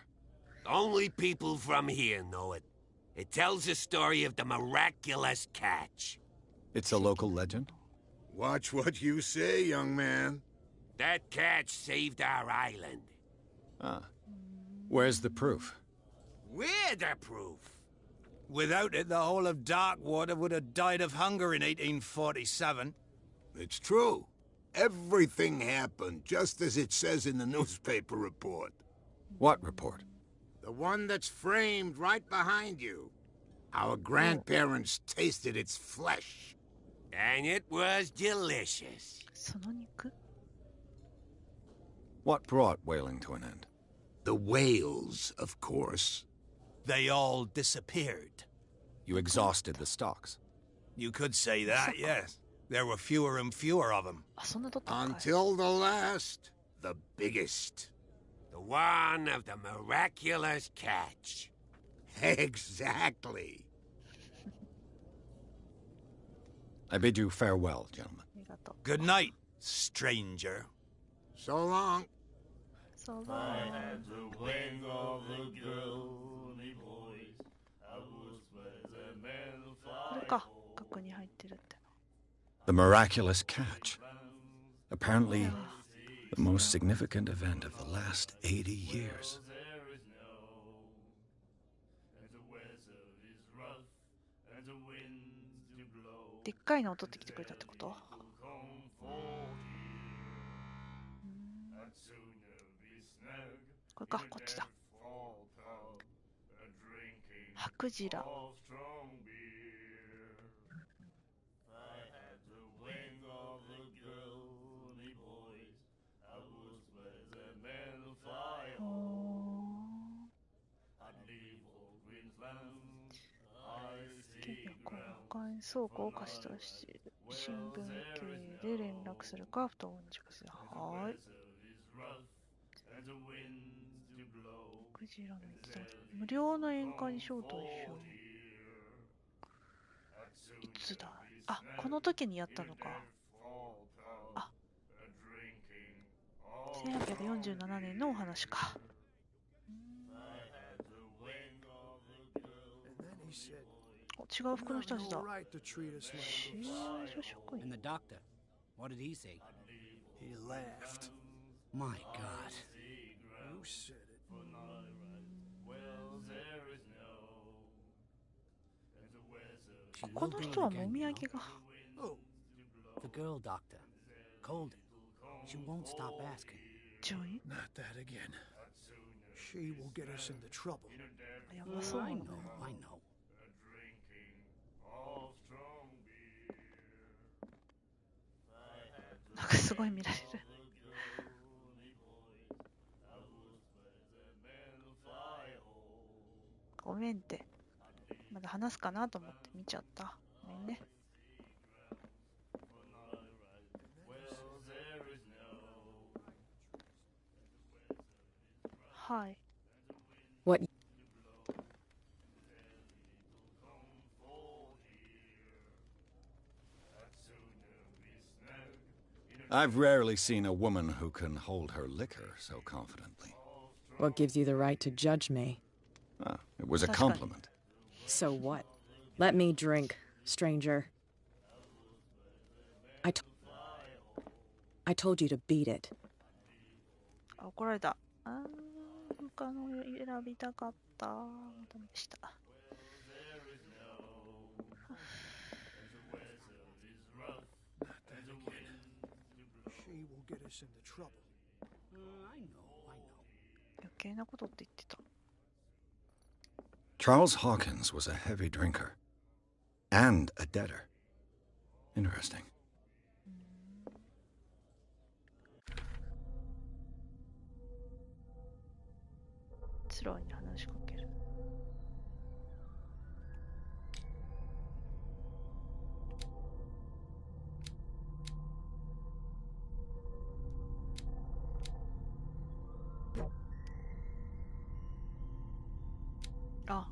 Only people from here know it. It tells the story of the miraculous catch. It's a local legend? Watch what you say, young man. That catch saved our island. Ah. Where's the proof? We're the proof. Without it, the whole of Darkwater would have died of hunger in 1847. It's true. Everything happened just as it says in the newspaper report. What report? The one that's framed right behind you. Our grandparents tasted its flesh. And it was delicious. う。その肉 What brought whaling to an end? The whales, of course. They all disappeared. You exhausted the stocks. You could say that, yes. There were fewer and fewer of them. あ、そんな取ったのかい Until the last, the biggest. The one of the miraculous catch. Exactly. I bid you farewell, gentlemen. ありがとう。 Good night, stranger. So long. そうだ。これか。額に入ってるって。 The miraculous catch. Apparently, the most significant event of the last 80 years. でっかいのを取ってきてくれたってこと？これか、こっちだ。ハクジラ。倉庫を貸し出している。新聞系で連絡するか、布団にください。はい。クジラの一段。無料の宴会に招待しよう。いつだ？あ、この時にやったのか。あ、1847年のお話か。違う服の人たちだ。収容所職員。 And the doctor, what did he say? He laughed. My God. Who said it? この人はもみあげが。 The girl doctor. Colden. She won't stop asking. ジョイ？ Not that again. She will get us into trouble. やばそうな I の。 know, I know. なんかすごい見られる。ごめんって。まだ話すかなと思って見ちゃった。ごめんね。はい。 What? I've rarely seen a woman who can hold her liquor so confidently. What gives you the right to judge me? Ah, it was a compliment. So what? Let me drink, stranger. I told you to beat it. あ、怒られた。他の選びたかった。ダメでした。余計なことって言ってた。Charles Hawkins was a heavy drinker and a debtor. Interesting. ツローに話しかける。あ、やっ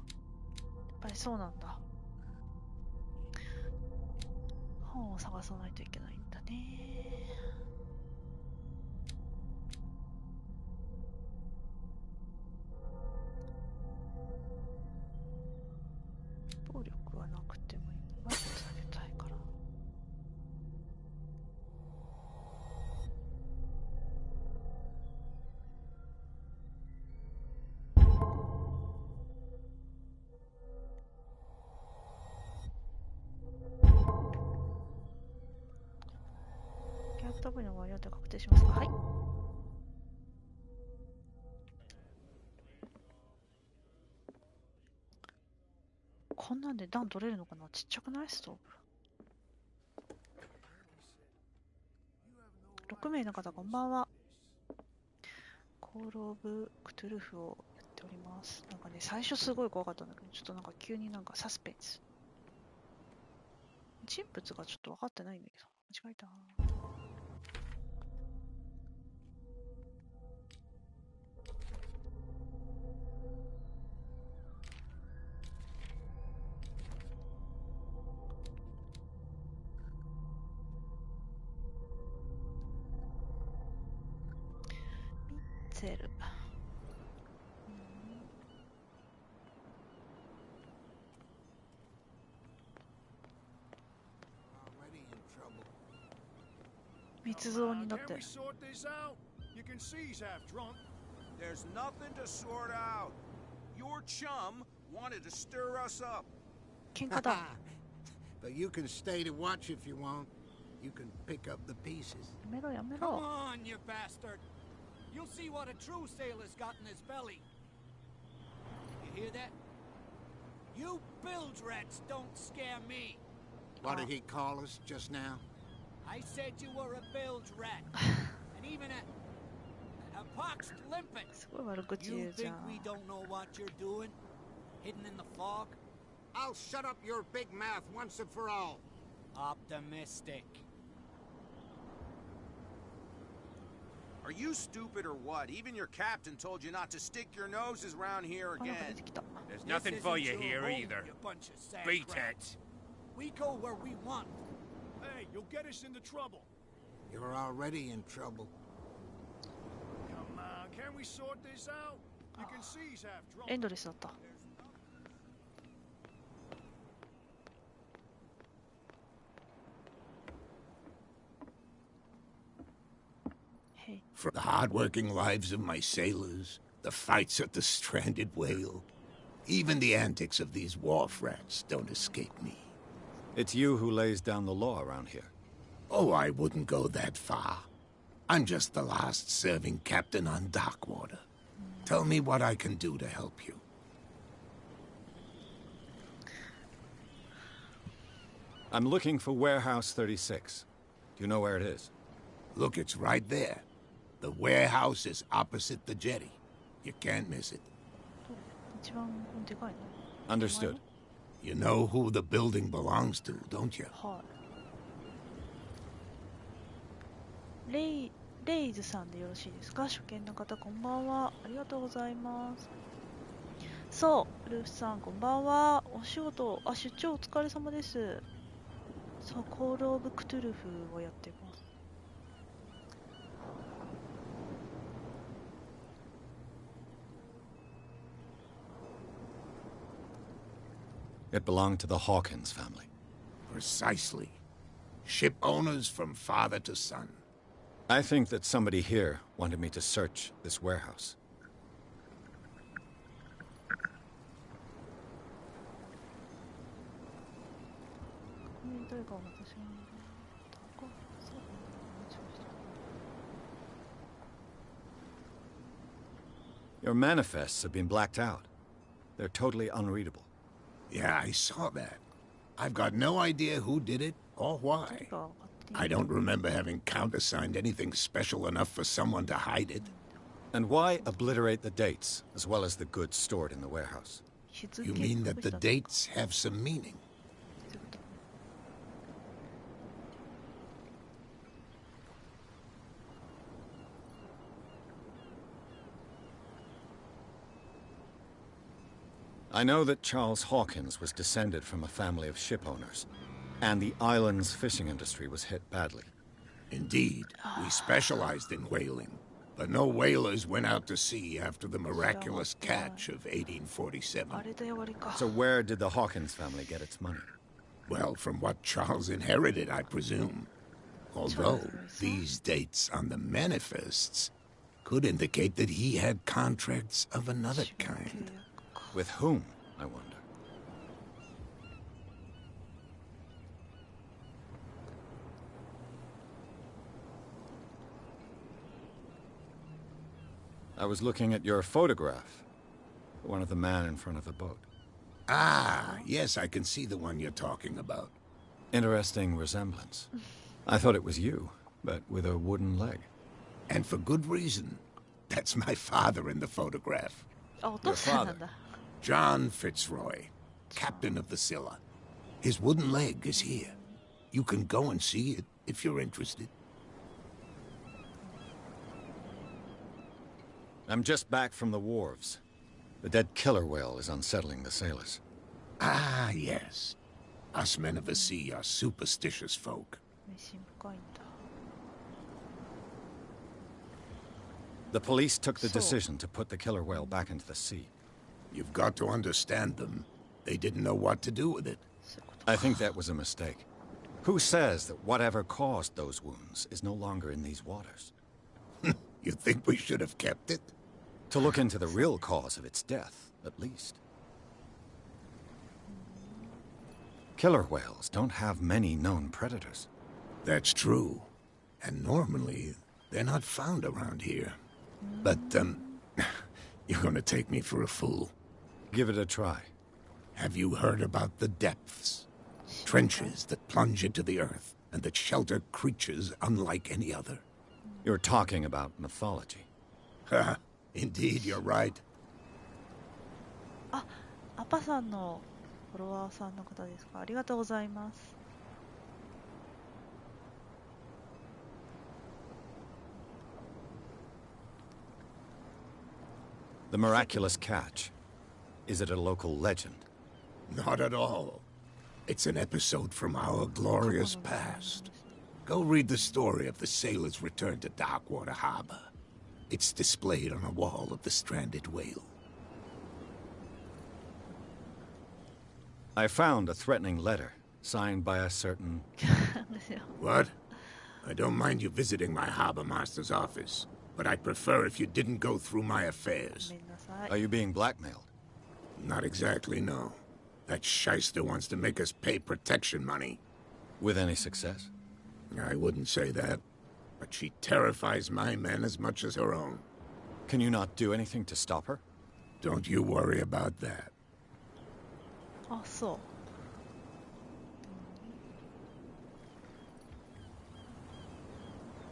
ぱりそうなんだ。本を探さないといけないんだね。暴力はなくてもいい。マッチ下げたいから。キャラクター部位の終わりは確定しますか？はい。こんなんで段取れるのかな？ちっちゃくない？ストーブ。6名の方こんばんは。コールオブクトゥルフをやっております。なんかね、最初すごい怖かったんだけど、ちょっとなんか急になんかサスペンス。人物がちょっと分かってないんだけど。間違えた。ミッツェル。密造になってる。There's nothing to sort out. Your chum wanted to stir us up. 喧嘩だ。But you can stay to watch if you want. You can pick up the pieces. やめろやめ Come ろ。 on, you bastard. You'll see what a true sailor's got in his belly. You hear that? You bilge rats don't scare me. What did he call us just now? I said you were a bilge rat. And even a poxed limpet. すごい悪口言 You うじゃ think ん。 we don't know what you're doing? Hidden in the fog? I'll shut up your big mouth once and for all. Optimistic. Are you stupid or what? Even your captain told you not to stick your noses around here あ、なんか出 again. てきた。 There's This nothing for isn't you your here home, either. you bunch of sad Beat brats. it. We go where we want. Hey, you'll get us into trouble. You're already in trouble. Come on, can we sort this out? You can see he's half drunk. エンドレスだった。Hey. For the hard-working lives of my sailors, the fights at the stranded whale, even the antics of these wharf rats don't escape me. It's you who lays down the law around here. Oh, I wouldn't go that far. I'm just the last serving captain on Darkwater. Tell me what I can do to help you. I'm looking for Warehouse 36. Do you know where it is? Look, it's right there. The warehouse is opposite the jetty. You can't miss it. 一番でかいの。 Understood. You know who the building belongs to, don't you? はい。レイズさんでよろしいですか？初見の方こんばんは。ありがとうございます。そう、ルーフさんこんばんは。お仕事、出張お疲れ様です。そう、コールオブクトゥルフをやってます。It belonged to the Hawkins family. Precisely. Ship owners from father to son. I think that somebody here wanted me to search this warehouse. Your manifests have been blacked out. They're totally unreadable. Yeah, I saw that. I've got no idea who did it or why. I don't remember having countersigned anything special enough for someone to hide it. And why obliterate the dates, as well as the goods stored in the warehouse? You mean that the dates have some meaning? I know that Charles Hawkins was descended from a family of ship owners, and the island's fishing industry was hit badly. Indeed, we specialized in whaling, but no whalers went out to sea after the miraculous catch of 1847. So where did the Hawkins family get its money? Well, from what Charles inherited, I presume. Although these dates on the manifests could indicate that he had contracts of another kind. With whom, I wonder? I was looking at your photograph. One of the man in front of the boat. Ah, yes, I can see the one you're talking about. Interesting resemblance. I thought it was you, but with a wooden leg. And for good reason. That's my father in the photograph. Your father? John Fitzroy, captain of the Scylla. His wooden leg is here. You can go and see it if you're interested. I'm just back from the wharves. The dead killer whale is unsettling the sailors. Ah, yes. Us men of the sea are superstitious folk. The police took the decision to put the killer whale back into the sea. You've got to understand them. They didn't know what to do with it. I think that was a mistake. Who says that whatever caused those wounds is no longer in these waters? You think we should have kept it? To look into the real cause of its death, at least. Killer whales don't have many known predators. That's true. And normally, they're not found around here. But, you're gonna take me for a fool. Give it a try. Have you heard about the depths? Trenches that plunge into the earth and that shelter creatures unlike any other. You're talking about mythology. Ha! Indeed, you're right. あ、アパさんのフォロワーさんの方ですか。ありがとうございます。The miraculous catch. Is it a local legend? Not at all. It's an episode from our glorious past. Go read the story of the sailor's return to Darkwater Harbor. It's displayed on a wall of the stranded whale. I found a threatening letter, signed by a certain... What? I don't mind you visiting my harbor master's office, but I'd prefer if you didn't go through my affairs. Are you being blackmailed? Not exactly, no. That shyster wants to make us pay protection money. With any success? I wouldn't say that, but she terrifies my men as much as her own. Can you not do anything to stop her? Don't you worry about that. あ、そ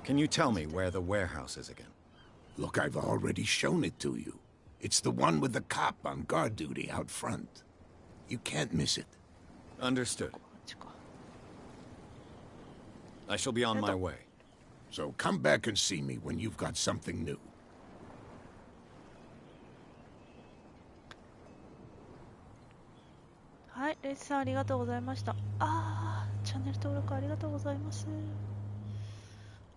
う。Can you tell me where the warehouse is again? Look, I've already shown it to you. It's the one with the cop on guard duty out front. You can't miss it. Understood. I shall be on my way. So come back and see me when you've got something new. はい、レイさんありがとうございました。あー、チャンネル登録ありがとうございます。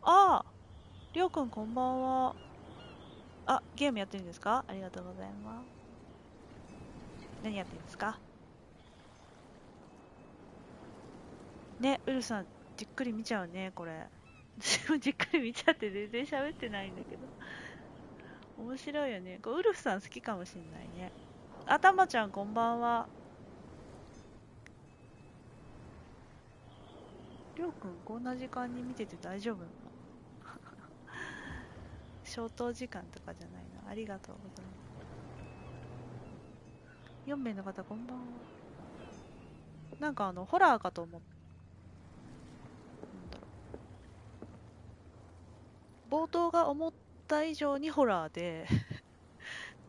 あー、りょうくんこんばんは。あ、ゲームやってるんですか？ありがとうございます。何やってるんですか？ね、ウルさんじっくり見ちゃうね、これ。私もじっくり見ちゃって全然喋ってないんだけど。面白いよね。ウルフさん好きかもしんないね。あ、たまちゃんこんばんは。りょうくんこんな時間に見てて大丈夫なの？消灯時間とかじゃないの。ありがとうございます。4名の方こんばんは。なんかホラーかと思って。冒頭が思った以上にホラーで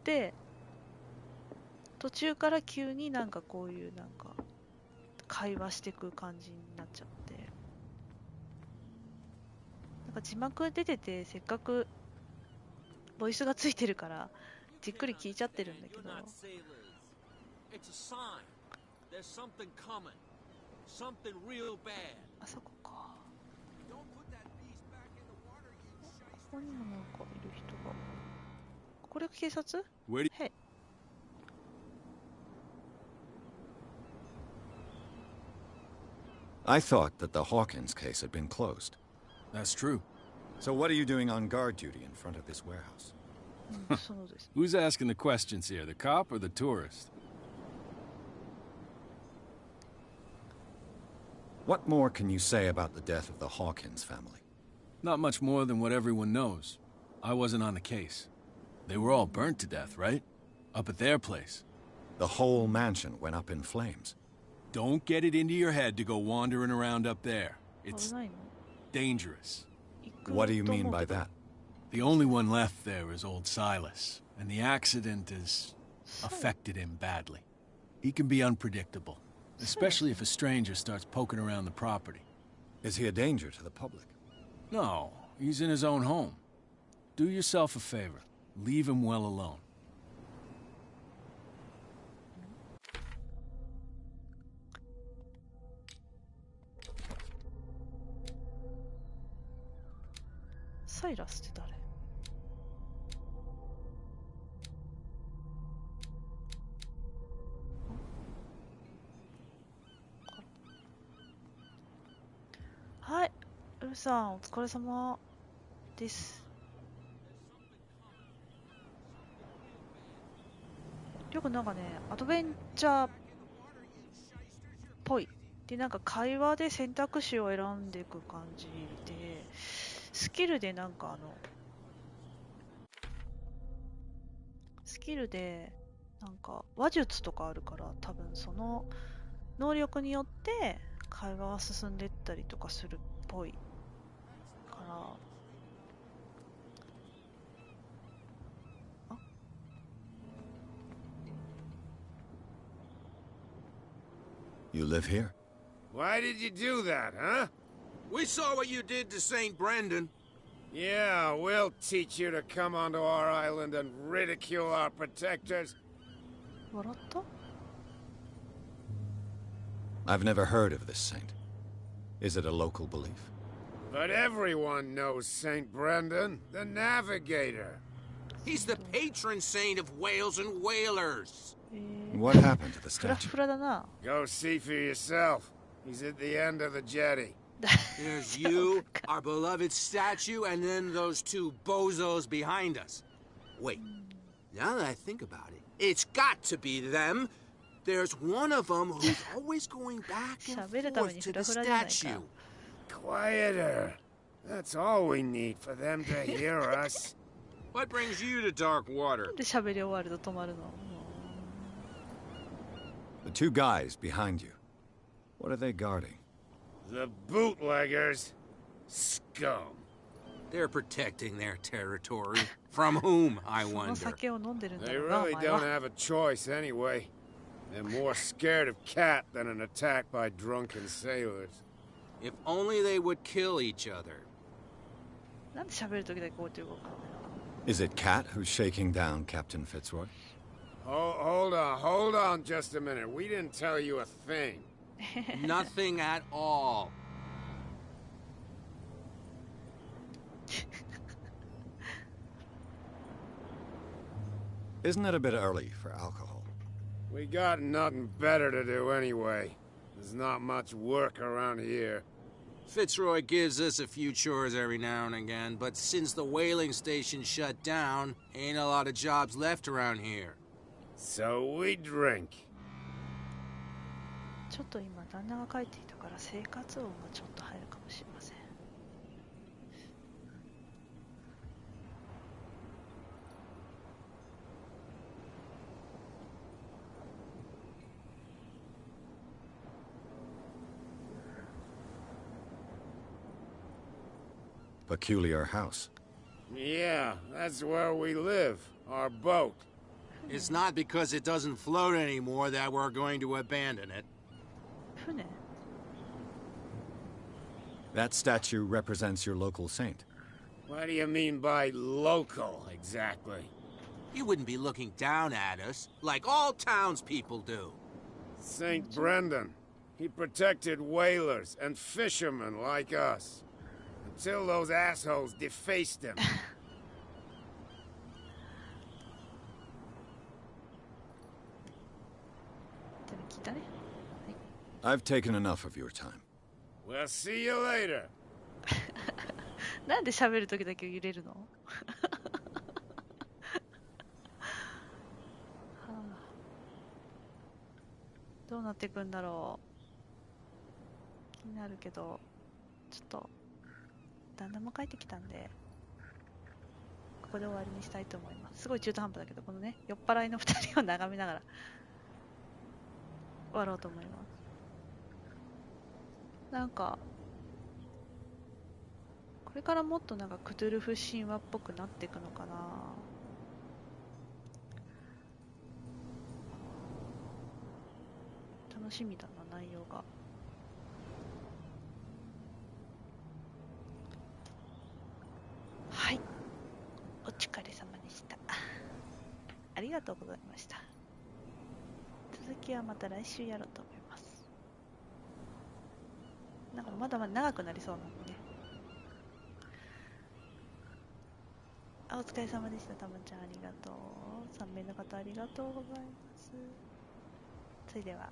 で途中から急になんかこういうなんか会話してく感じになっちゃって、なんか字幕出ててせっかくボイスがついてるからじっくり聞いちゃってるんだけど、あそこか。ここにもなんかいる人が。これ警察？へい。I thought that the Hawkins case had been closed. That's true. So what are you doing on guard duty in front of this warehouse? Who's asking the questions here, the cop or the tourist? What more can you say about the death of the Hawkins family? Not much more than what everyone knows. I wasn't on the case. They were all burnt to death, right? Up at their place. The whole mansion went up in flames. Don't get it into your head to go wandering around up there. It's dangerous. What do you mean by that? The only one left there is old Silas, and the accident has affected him badly. He can be unpredictable, especially if a stranger starts poking around the property. Is he a danger to the public? No, he's in his own home. Do yourself a favor. Leave him well alone. Silas って誰？はい、ウルさんお疲れ様です。よくなんかね、アドベンチャーっぽいで、なんか会話で選択肢を選んでいく感じで、スキルでなんかスキルでなんか話術とかあるから、多分その能力によって会話が進んでいったりとかするっぽいから。You live here? Why did you do that, huh? We saw what you did to St. Brendan. Yeah, we'll teach you to come onto our island and ridicule our protectors. I've never heard of this saint. Is it a local belief? But everyone knows St. Brendan, the navigator. He's the patron saint of whales and whalers. What happened to the statue? Go see for yourself. He's at the end of the jetty. There's you, our beloved statue, and then those two bozos behind us. Wait, now that I think about it, it's got to be them. There's one of them who's always going back and forth to the statue. Quieter. That's all we need for them to hear us. What brings you to dark water? The two guys behind you. What are they guarding? The bootleggers. Scum. They're protecting their territory. From whom, I wonder? They really don't have a choice anyway. They're more scared of Cat than an attack by drunken sailors. If only they would kill each other. Is it Cat who's shaking down Captain Fitzroy? Hold on just a minute. We didn't tell you a thing. Nothing at all. Isn't it a bit early for alcohol? We got nothing better to do anyway. There's not much work around here. Fitzroy gives us a few chores every now and again, but since the whaling station shut down, ain't a lot of jobs left around here. So we drink. ちょっと今旦那が書いていたから生活音がちょっと入るかもしれません。Peculiar house. Yeah, that's where we live. Our boat. It's not because it doesn't float anymore that we're going to abandon it. 船? That statue represents your local saint. What do you mean by local, exactly? You wouldn't be looking down at us, like all townspeople do. St. Brendan. He protected whalers and fishermen like us. Until those assholes defaced him. I've taken enough of your time. We'll see you later. なんで喋るときだけ揺れるの？はあ、どうなっていくんだろう。気になるけど、ちょっと旦那も帰ってきたんで、ここで終わりにしたいと思います。すごい中途半端だけど、このね、酔っ払いの2人を眺めながら終わろうと思います。なんかこれからもっとなんかクトゥルフ神話っぽくなっていくのかな。楽しみだな、内容が。はい、お疲れ様でした。ありがとうございました。続きはまた来週やろうと思います。なんかまだまだ長くなりそうなのでね。お疲れ様でした。たまちゃんありがとう。3名の方ありがとうございます。それでは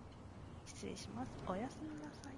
失礼します。おやすみなさい。